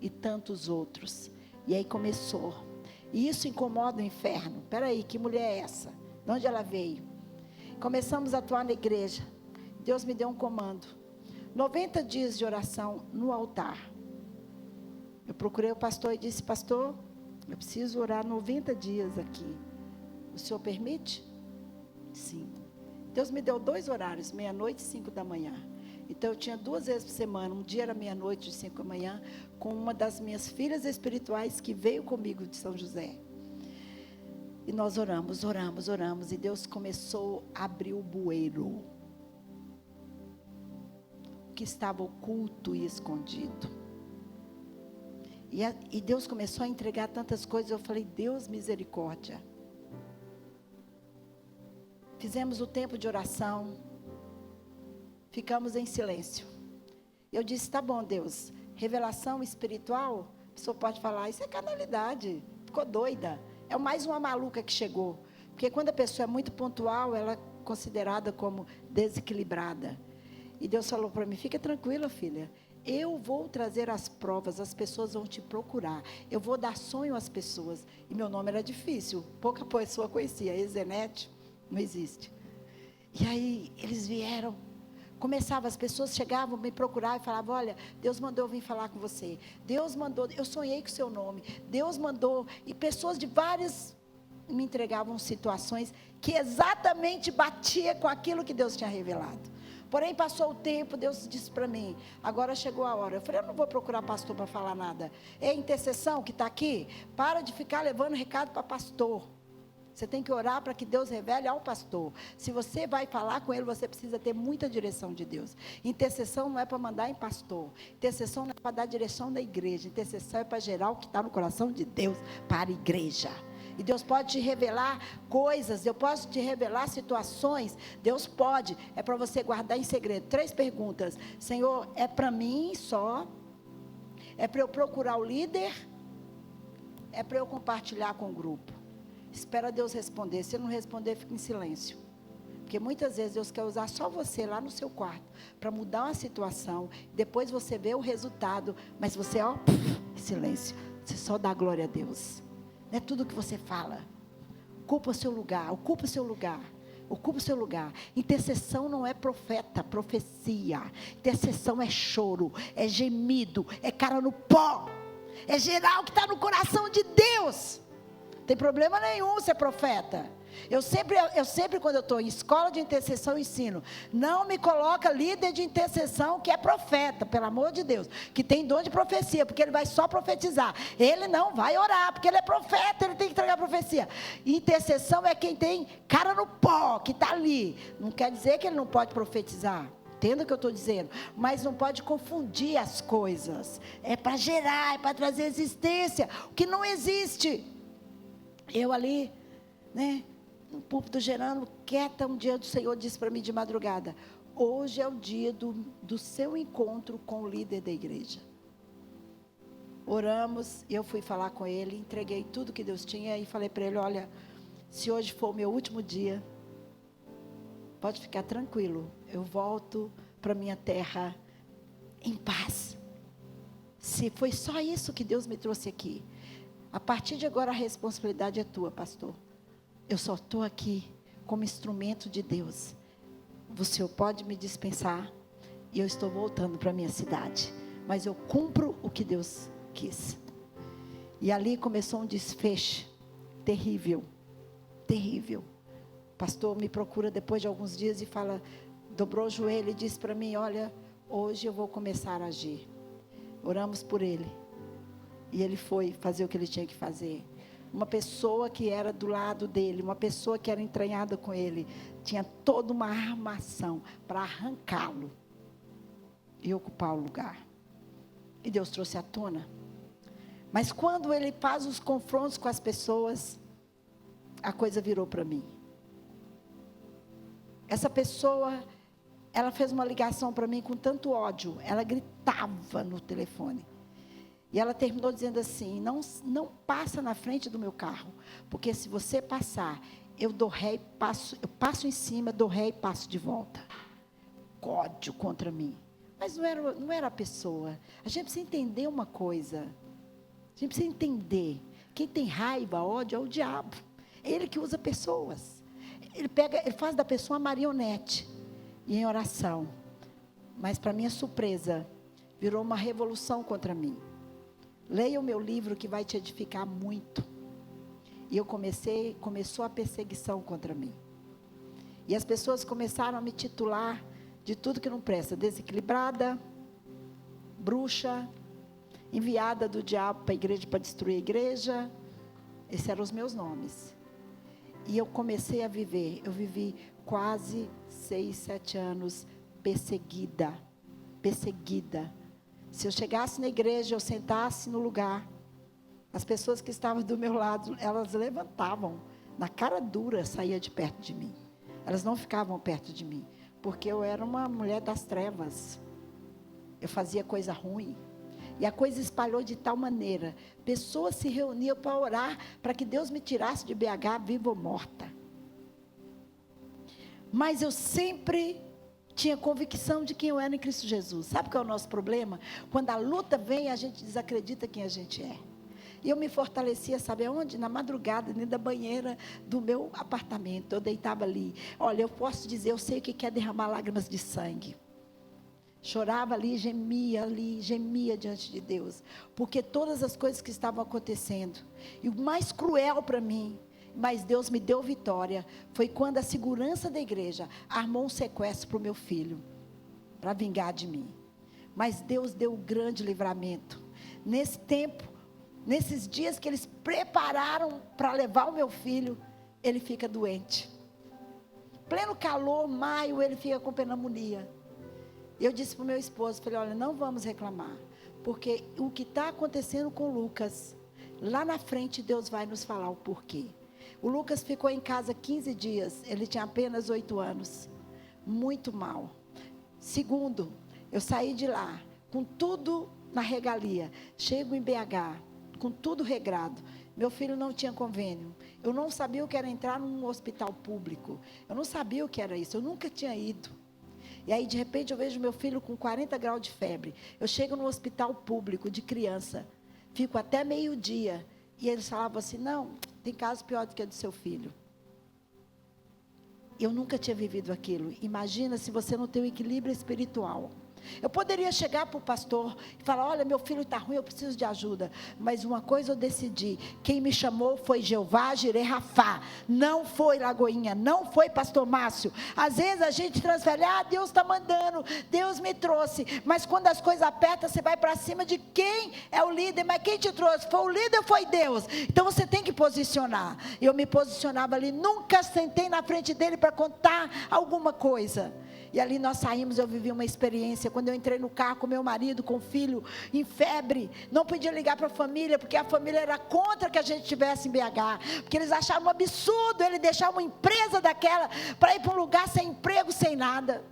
E tantos outros. E aí começou. E isso incomoda o inferno. Espera aí, que mulher é essa? De onde ela veio? Começamos a atuar na igreja. Deus me deu um comando: 90 dias de oração no altar. Eu procurei o pastor e disse: pastor, eu preciso orar 90 dias aqui. O senhor permite? Sim. Deus me deu 2 horários, meia-noite e 5 da manhã. Então eu tinha 2 vezes por semana. Um dia era meia-noite e 5 da manhã, com uma das minhas filhas espirituais que veio comigo de São José. E nós oramos. E Deus começou a abrir o bueiro que estava oculto e escondido. E Deus começou a entregar tantas coisas. Eu falei: Deus, misericórdia. Fizemos o tempo de oração. Ficamos em silêncio. Eu disse: tá bom, Deus. Revelação espiritual, a pessoa pode falar: isso é carnalidade. Ficou doida. É mais uma maluca que chegou. Porque quando a pessoa é muito pontual, ela é considerada como desequilibrada. E Deus falou para mim: fica tranquila, filha. Eu vou trazer as provas, as pessoas vão te procurar. Eu vou dar sonho às pessoas. E meu nome era difícil, pouca pessoa conhecia. Ezenete, não existe. E aí eles vieram. Começava, as pessoas chegavam, me procuravam e falavam: olha, Deus mandou eu vir falar com você. Deus mandou, eu sonhei com o seu nome. Deus mandou. E pessoas de várias me entregavam situações que exatamente batia com aquilo que Deus tinha revelado. Porém, passou o tempo, Deus disse para mim: agora chegou a hora. Eu falei: eu não vou procurar pastor para falar nada. É a intercessão que está aqui. Para de ficar levando recado para pastor. Você tem que orar para que Deus revele ao pastor. Se você vai falar com ele, você precisa ter muita direção de Deus. Intercessão não é para mandar em pastor. Intercessão não é para dar direção na igreja. Intercessão é para gerar o que está no coração de Deus para a igreja. E Deus pode te revelar coisas, Deus pode te revelar situações, Deus pode, é para você guardar em segredo. 3 perguntas: Senhor, é para mim só? É para eu procurar o líder? É para eu compartilhar com o grupo? Espera Deus responder. Se não responder, fica em silêncio. Porque muitas vezes Deus quer usar só você lá no seu quarto para mudar uma situação. Depois você vê o resultado, mas você, silêncio. Você só dá glória a Deus. Não é tudo que você fala. Ocupa o seu lugar, ocupa o seu lugar. Ocupa o seu lugar. Intercessão não é profecia. Intercessão é choro, é gemido, é cara no pó. É gerar o que está no coração de Deus. Não tem problema nenhum ser profeta. Eu sempre quando eu estou em escola de intercessão, eu ensino: não me coloca líder de intercessão que é profeta, pelo amor de Deus, que tem dom de profecia, porque ele vai só profetizar. Ele não vai orar, porque ele é profeta, ele tem que entregar profecia. Intercessão é quem tem cara no pó, que está ali. Não quer dizer que ele não pode profetizar. Entenda o que eu estou dizendo, mas não pode confundir as coisas. É para gerar, é para trazer existência o que não existe. Eu ali, no púlpito gerando, quieta, um dia o Senhor disse para mim de madrugada: hoje é o dia do seu encontro com o líder da igreja. Oramos, eu fui falar com ele, entreguei tudo que Deus tinha e falei para ele: olha, se hoje for o meu último dia, pode ficar tranquilo, eu volto para minha terra em paz. Se foi só isso que Deus me trouxe aqui, a partir de agora a responsabilidade é tua, pastor. Eu só estou aqui como instrumento de Deus. O Senhor pode me dispensar e eu estou voltando para a minha cidade, mas eu cumpro o que Deus quis. E ali começou um desfecho terrível, terrível. O pastor me procura depois de alguns dias e fala, dobrou o joelho e disse para mim: olha, hoje eu vou começar a agir. Oramos por ele e ele foi fazer o que ele tinha que fazer. Uma pessoa que era do lado dele, uma pessoa que era entranhada com ele, tinha toda uma armação para arrancá-lo e ocupar o lugar. E Deus trouxe à tona. Mas quando ele faz os confrontos com as pessoas, a coisa virou para mim. Essa pessoa, ela fez uma ligação para mim com tanto ódio, ela gritava no telefone. E ela terminou dizendo assim: não passa na frente do meu carro, porque se você passar, eu dou ré e passo, eu passo em cima, dou ré e passo de volta. Ódio contra mim. Mas não era a pessoa. A gente precisa entender uma coisa. A gente precisa entender. Quem tem raiva, ódio, é o diabo. É ele que usa pessoas. Ele faz da pessoa uma marionete. E em oração. Mas para minha surpresa, virou uma revolução contra mim. Leia o meu livro que vai te edificar muito. E começou a perseguição contra mim. E as pessoas começaram a me titular de tudo que não presta: desequilibrada, bruxa, enviada do diabo para a igreja para destruir a igreja. Esses eram os meus nomes. E eu comecei a viver. Eu vivi quase 6, 7 anos perseguida. Se eu chegasse na igreja, eu sentasse no lugar, as pessoas que estavam do meu lado, elas levantavam, na cara dura, saía de perto de mim. Elas não ficavam perto de mim, porque eu era uma mulher das trevas. Eu fazia coisa ruim. E a coisa espalhou de tal maneira, pessoas se reuniam para orar, para que Deus me tirasse de BH viva ou morta. Mas eu sempre tinha convicção de quem eu era em Cristo Jesus. Sabe qual é o nosso problema? Quando a luta vem, a gente desacredita quem a gente é. E eu me fortalecia, sabe aonde? Na madrugada, dentro da banheira do meu apartamento. Eu deitava ali. Olha, eu posso dizer, eu sei o que é derramar lágrimas de sangue. Chorava ali, gemia diante de Deus. Porque todas as coisas que estavam acontecendo. E o mais cruel para mim, mas Deus me deu vitória, foi quando a segurança da igreja armou um sequestro para o meu filho, para vingar de mim. Mas Deus deu um grande livramento. Nesse tempo, nesses dias que eles prepararam para levar o meu filho, ele fica doente. Pleno calor, maio, ele fica com pneumonia. Eu disse para o meu esposo, falei, olha, não vamos reclamar, porque o que está acontecendo com o Lucas, Lá na frente Deus vai nos falar o porquê. O Lucas ficou em casa 15 dias, ele tinha apenas 8 anos, muito mal. Segundo, eu saí de lá, com tudo na regalia, chego em BH, com tudo regrado. Meu filho não tinha convênio, eu não sabia o que era entrar num hospital público, eu não sabia o que era isso, eu nunca tinha ido. E aí de repente eu vejo meu filho com 40 graus de febre, eu chego no hospital público de criança, fico até meio-dia, e eles falavam assim, não, tem caso pior do que o do seu filho. Eu nunca tinha vivido aquilo. Imagina se você não tem o equilíbrio espiritual. Eu poderia chegar para o pastor e falar, olha, meu filho está ruim, eu preciso de ajuda. Mas uma coisa eu decidi, quem me chamou foi Jeová Jireh Rafá, não foi Lagoinha, não foi pastor Márcio. Às vezes a gente transfere, Deus está mandando, Deus me trouxe. Mas quando as coisas apertam, você vai para cima de quem é o líder. Mas quem te trouxe? Foi o líder ou foi Deus? Então você tem que posicionar. Eu me posicionava ali, nunca sentei na frente dele para contar alguma coisa. E ali nós saímos, eu vivi uma experiência, quando eu entrei no carro com meu marido, com o filho, em febre, não podia ligar para a família, porque a família era contra que a gente estivesse em BH, porque eles achavam um absurdo ele deixar uma empresa daquela, para ir para um lugar sem emprego, sem nada.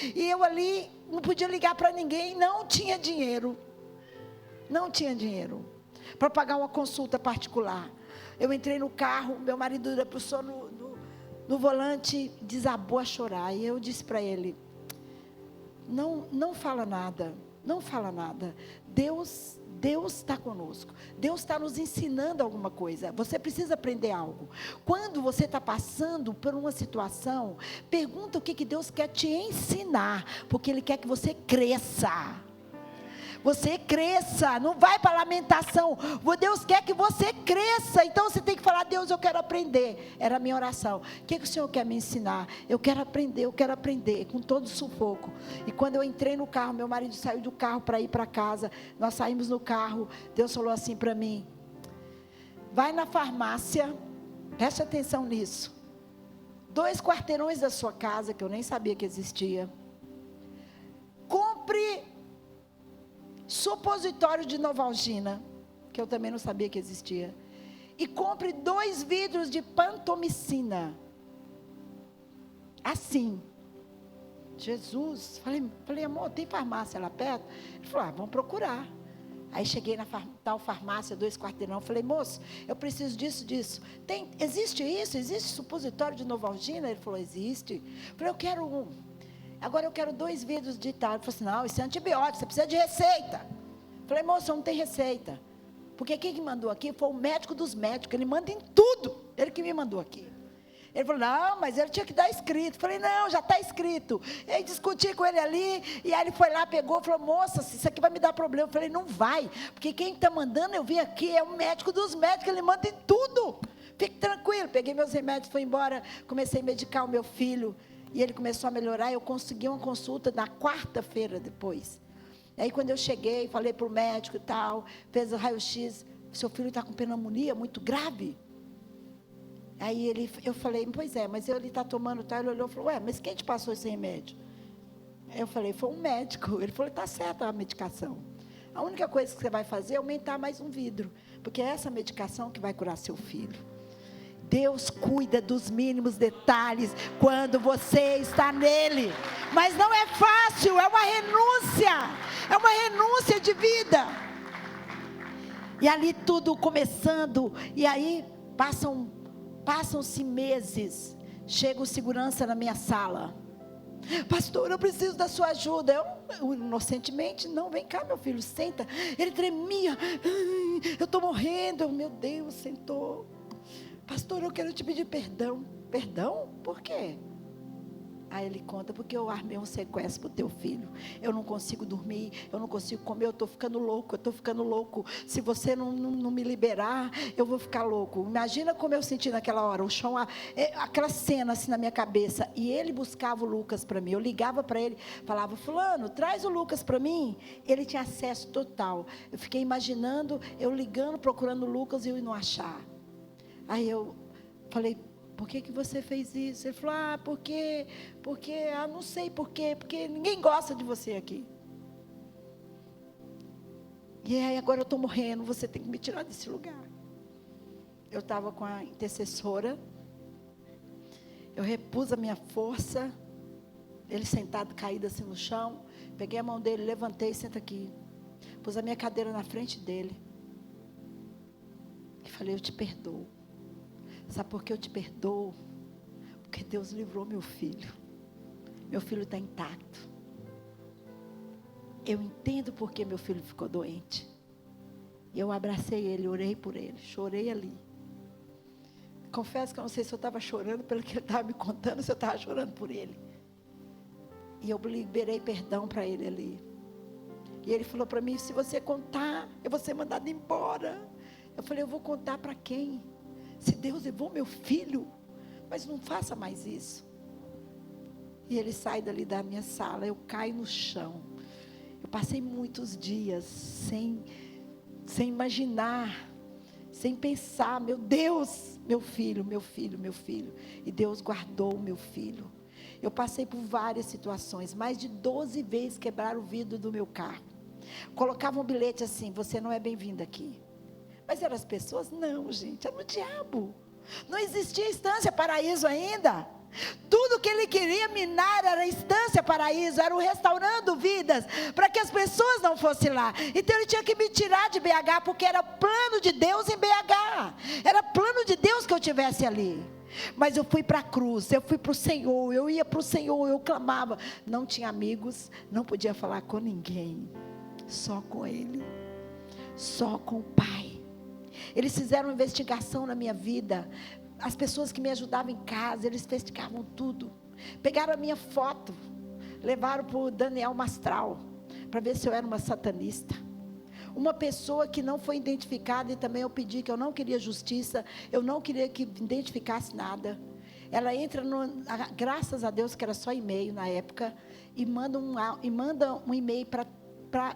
E eu ali, não podia ligar para ninguém, não tinha dinheiro, para pagar uma consulta particular. Eu entrei no carro, meu marido debruçou no volante, desabou a chorar. E eu disse para ele, não fala nada, não fala nada. Deus está conosco. Deus está nos ensinando alguma coisa. Você precisa aprender algo. Quando você está passando por uma situação, pergunta o que Deus quer te ensinar, porque Ele quer que você cresça. Você cresça, não vai para lamentação. Deus quer que você cresça. Então você tem que falar, Deus, eu quero aprender. Era a minha oração. O que o Senhor quer me ensinar? Eu quero aprender, com todo sufoco. E quando eu entrei no carro, meu marido saiu do carro para ir para casa. Nós saímos no carro, Deus falou assim para mim, vai na farmácia, preste atenção nisso, 2 quarteirões da sua casa, que eu nem sabia que existia, compre supositório de Novalgina, que eu também não sabia que existia, e compre 2 vidros de pantomicina, assim. Jesus, falei, amor, tem farmácia lá perto? Ele falou, vamos procurar. Aí cheguei na tal farmácia, 2 quarteirão, falei, moço, eu preciso disso. Existe isso? Existe supositório de Novalgina? Ele falou, existe. Eu falei, eu quero um. Agora eu quero 2 vidros de tal. Ele falou assim, não, isso é antibiótico, você precisa de receita. Eu falei, moço, não tem receita. Porque quem que mandou aqui foi o médico dos médicos, ele manda em tudo. Ele que me mandou aqui. Ele falou, não, mas ele tinha que dar escrito. Eu falei, não, já está escrito. Eu discuti com ele ali, e aí ele foi lá, pegou, falou, moça, isso aqui vai me dar problema. Eu falei, não vai, porque quem está mandando eu vim aqui é o médico dos médicos, ele manda em tudo. Fique tranquilo. Peguei meus remédios, fui embora, comecei a medicar o meu filho. E ele começou a melhorar, eu consegui uma consulta na quarta-feira depois. Aí quando eu cheguei, falei para o médico e tal, fez o raio-x, seu filho está com pneumonia muito grave. Aí eu falei, pois é, mas ele está tomando tal. Ele olhou e falou, mas quem te passou esse remédio? Aí eu falei, foi um médico. Ele falou, está certa a medicação. A única coisa que você vai fazer é aumentar mais um vidro, porque é essa medicação que vai curar seu filho. Deus cuida dos mínimos detalhes quando você está nele. Mas não é fácil, é uma renúncia de vida. E ali tudo começando, e aí passam-se meses. Chega o segurança na minha sala. Pastor, eu preciso da sua ajuda. Eu inocentemente, não, vem cá meu filho, senta. Ele tremia, eu estou morrendo. Meu Deus, sentou. Pastor, eu quero te pedir perdão. Perdão? Por quê? Aí ele conta, porque eu armei um sequestro para o teu filho. Eu não consigo dormir, eu não consigo comer, eu estou ficando louco. Se você não me liberar, eu vou ficar louco. Imagina como eu senti naquela hora, o chão, aquela cena assim na minha cabeça. E ele buscava o Lucas para mim. Eu ligava para ele, falava, fulano, traz o Lucas para mim. Ele tinha acesso total. Eu fiquei imaginando, eu ligando, procurando o Lucas e eu não achar. Aí eu falei, por que você fez isso? Ele falou, porque, não sei por quê, porque ninguém gosta de você aqui. E aí agora eu estou morrendo, você tem que me tirar desse lugar. Eu estava com a intercessora, eu repus a minha força, ele sentado, caído assim no chão, peguei a mão dele, levantei, senta aqui. Pus a minha cadeira na frente dele. E falei, eu te perdoo. Sabe por que eu te perdoo? Porque Deus livrou meu filho. Meu filho está intacto. Eu entendo porque meu filho ficou doente. E eu abracei ele, orei por ele, chorei ali. Confesso que eu não sei se eu estava chorando pelo que ele estava me contando, se eu estava chorando por ele. E eu liberei perdão para ele ali. E ele falou para mim, se você contar, eu vou ser mandado embora. Eu falei, eu vou contar para quem? Se Deus levou meu filho, mas não faça mais isso. E ele sai dali da minha sala, eu caio no chão. Eu passei muitos dias sem imaginar, sem pensar, meu Deus, meu filho. E Deus guardou o meu filho. Eu passei por várias situações, mais de 12 vezes quebraram o vidro do meu carro. Colocavam um bilhete assim, você não é bem-vindo aqui. Mas eram as pessoas? Não, gente, era o diabo. Não existia Estância Paraíso ainda. Tudo que ele queria minar era a Estância Paraíso, era o Restaurando Vidas, para que as pessoas não fossem lá. Então ele tinha que me tirar de BH, porque era plano de Deus em BH. Era plano de Deus que eu estivesse ali. Mas eu fui para a cruz, eu fui para o Senhor, eu ia para o Senhor, eu clamava. Não tinha amigos, não podia falar com ninguém. Só com Ele, só com o Pai. Eles fizeram uma investigação na minha vida. As pessoas que me ajudavam em casa, eles investigavam tudo. Pegaram a minha foto, levaram para o Daniel Mastral, para ver se eu era uma satanista. Uma pessoa que não foi identificada, e também eu pedi que eu não queria justiça, eu não queria que identificasse nada. Ela entra, graças a Deus que era só e-mail na época, e manda um e-mail para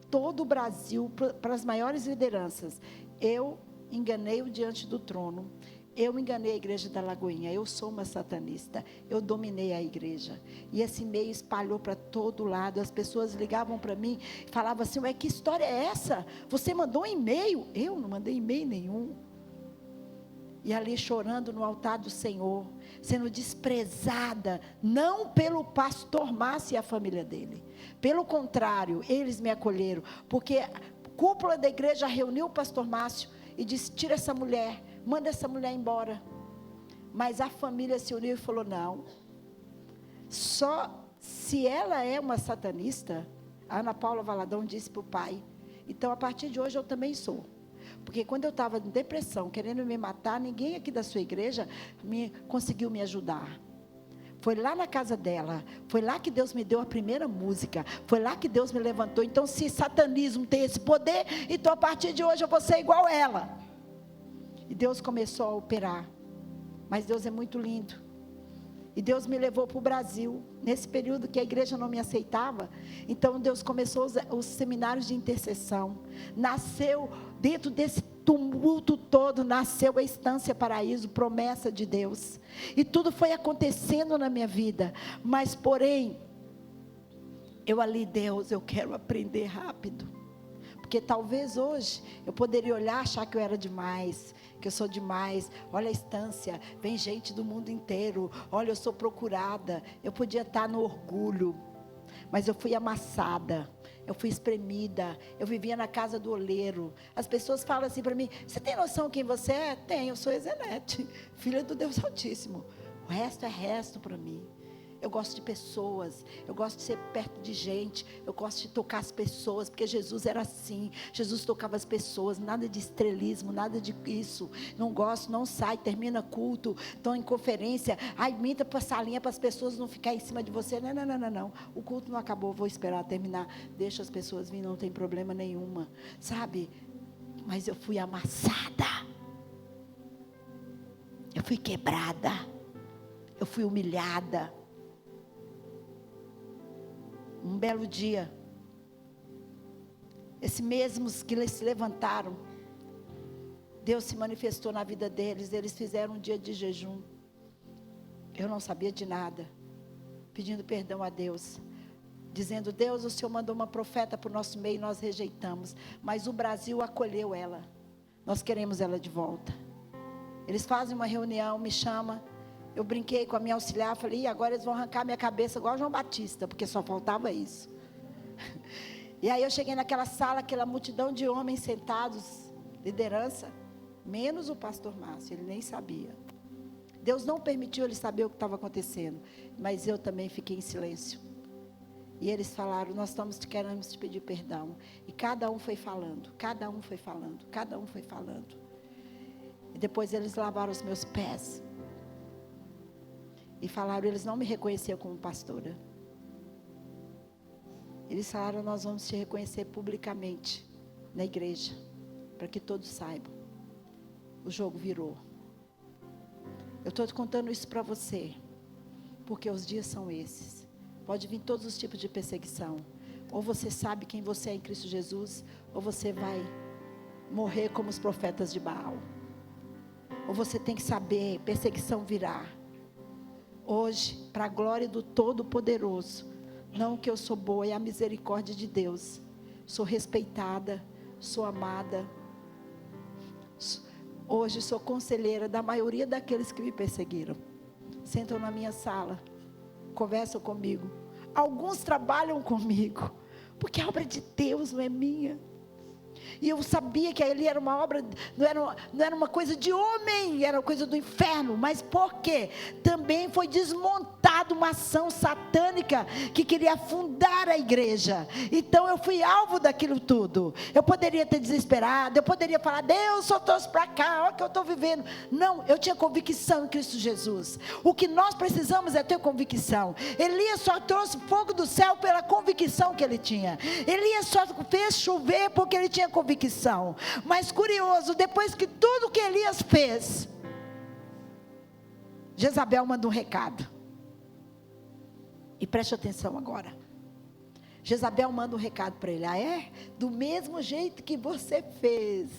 todo o Brasil, para as maiores lideranças. Eu enganei-o diante do trono. Eu enganei a igreja da Lagoinha. Eu sou uma satanista. Eu dominei a igreja. E esse e-mail espalhou para todo lado. As pessoas ligavam para mim e falavam assim, ué, que história é essa? Você mandou um e-mail? Eu não mandei e-mail nenhum. E ali chorando no altar do Senhor, sendo desprezada, não pelo pastor Márcio e a família dele. Pelo contrário, eles me acolheram, porque a cúpula da igreja reuniu o pastor Márcio e disse, tira essa mulher, manda essa mulher embora. Mas a família se uniu e falou, não, só se ela é uma satanista, a Ana Paula Valadão disse para o pai, então a partir de hoje eu também sou. Porque quando eu estava em depressão, querendo me matar, ninguém aqui da sua igreja conseguiu me ajudar. Foi lá na casa dela, foi lá que Deus me deu a primeira música, foi lá que Deus me levantou. Então, se satanismo tem esse poder, então a partir de hoje eu vou ser igual ela. E Deus começou a operar. Mas Deus é muito lindo. E Deus me levou para o Brasil, nesse período que a igreja não me aceitava. Então Deus começou os seminários de intercessão. Nasceu, dentro desse tumulto todo, nasceu a Estância Paraíso, promessa de Deus. E tudo foi acontecendo na minha vida. Mas porém, eu ali, Deus, eu quero aprender rápido. Porque talvez hoje eu poderia olhar, achar que eu era demais, que eu sou demais. Olha a Estância, vem gente do mundo inteiro. Olha, eu sou procurada. Eu podia estar no orgulho, mas eu fui amassada, eu fui espremida. Eu vivia na casa do oleiro. As pessoas falam assim para mim, você tem noção quem você é? Tenho, eu sou Ezenete, filha do Deus Altíssimo. O resto é resto para mim. Eu gosto de pessoas, eu gosto de ser perto de gente, eu gosto de tocar as pessoas, porque Jesus era assim, Jesus tocava as pessoas, nada de estrelismo, nada de isso, não gosto, não sai, termina culto, estão em conferência, ai, minta para a salinha para as pessoas não ficarem em cima de você, não, o culto não acabou, vou esperar terminar, deixa as pessoas vir, não tem problema nenhuma, sabe, mas eu fui amassada, eu fui quebrada, eu fui humilhada. Um belo dia, esses mesmos que eles se levantaram, Deus se manifestou na vida deles, eles fizeram um dia de jejum, eu não sabia de nada, pedindo perdão a Deus, dizendo: Deus, o Senhor mandou uma profeta para o nosso meio e nós rejeitamos, mas o Brasil acolheu ela, nós queremos ela de volta. Eles fazem uma reunião, me chama, eu brinquei com a minha auxiliar, falei: agora eles vão arrancar minha cabeça igual João Batista, porque só faltava isso. E aí eu cheguei naquela sala, aquela multidão de homens sentados, liderança, menos o pastor Márcio, ele nem sabia. Deus não permitiu ele saber o que estava acontecendo, mas eu também fiquei em silêncio. E eles falaram: nós queremos te pedir perdão. E cada um foi falando, cada um foi falando, cada um foi falando. E depois eles lavaram os meus pés. E falaram, eles não me reconheciam como pastora. Eles falaram: nós vamos te reconhecer publicamente na igreja, para que todos saibam. O jogo virou. Eu estou contando isso para você, porque os dias são esses. Pode vir todos os tipos de perseguição. Ou você sabe quem você é em Cristo Jesus, ou você vai morrer como os profetas de Baal. Ou você tem que saber, perseguição virá. Hoje, para a glória do Todo-Poderoso, não que eu sou boa, é a misericórdia de Deus. Sou respeitada, sou amada. Hoje sou conselheira da maioria daqueles que me perseguiram. Sentam na minha sala, conversam comigo. Alguns trabalham comigo, porque a obra de Deus não é minha. E eu sabia que ali era uma obra, não era uma coisa de homem, era uma coisa do inferno. Mas por quê? Também foi desmontada uma ação satânica que queria afundar a igreja. Então eu fui alvo daquilo tudo. Eu poderia ter desesperado, eu poderia falar: Deus só trouxe para cá, olha o que eu estou vivendo. Não, eu tinha convicção em Cristo Jesus. O que nós precisamos é ter convicção. Elias só trouxe fogo do céu pela convicção que ele tinha. Elias só fez chover porque ele tinha convicção. Mas curioso, depois que tudo que Elias fez, Jezabel manda um recado. E preste atenção agora. Jezabel manda um recado para ele: do mesmo jeito que você fez,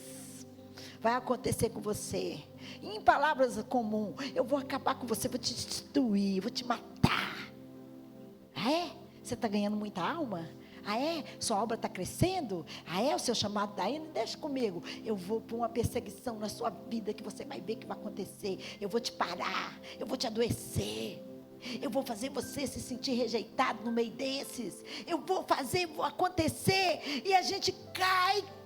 vai acontecer com você. E em palavras comuns: eu vou acabar com você, vou te destruir, vou te matar. Você está ganhando muita alma? Sua obra está crescendo? O seu chamado está indo? Deixa comigo. Eu vou pôr uma perseguição na sua vida que você vai ver que vai acontecer. Eu vou te parar, eu vou te adoecer. Eu vou fazer você se sentir rejeitado no meio desses. Eu vou acontecer. E a gente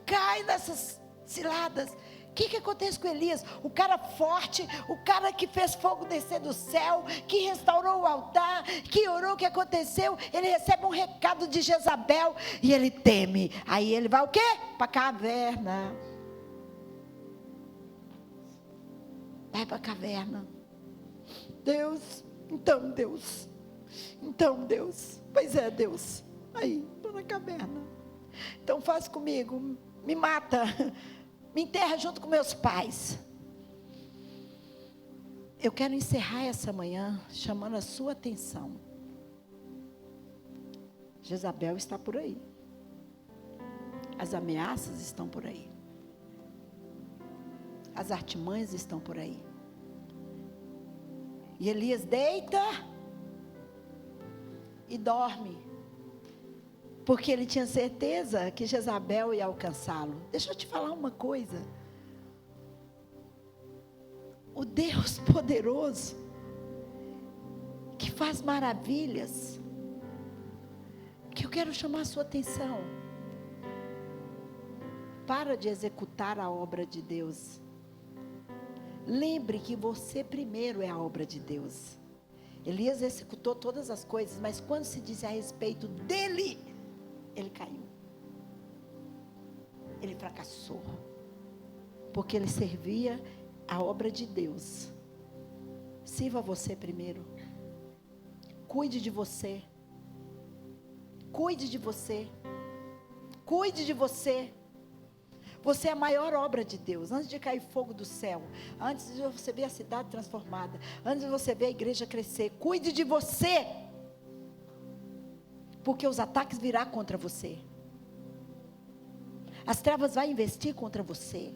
cai nessas ciladas. O que acontece com Elias? O cara forte, o cara que fez fogo descer do céu, que restaurou o altar, que orou, o que aconteceu? Ele recebe um recado de Jezabel e ele teme. Aí ele vai o quê? Para a caverna. Vai para a caverna. Deus, pois é, Deus, aí, estou na caverna. Então faz comigo, me mata, me enterra junto com meus pais. Eu quero encerrar essa manhã chamando a sua atenção. Jezabel está por aí. As ameaças estão por aí. As artimanhas estão por aí. E Elias deita e dorme, porque ele tinha certeza que Jezabel ia alcançá-lo. Deixa eu te falar uma coisa. O Deus poderoso, que faz maravilhas, que eu quero chamar a sua atenção. Para de executar a obra de Deus. Lembre que você primeiro é a obra de Deus. Elias executou todas as coisas, mas quando se diz a respeito dele, ele caiu. Ele fracassou. Porque ele servia a obra de Deus. Sirva você primeiro. Cuide de você. Cuide de você. Cuide de você. Você é a maior obra de Deus. Antes de cair fogo do céu, antes de você ver a cidade transformada, antes de você ver a igreja crescer, cuide de você, porque os ataques virão contra você. As trevas vão investir contra você.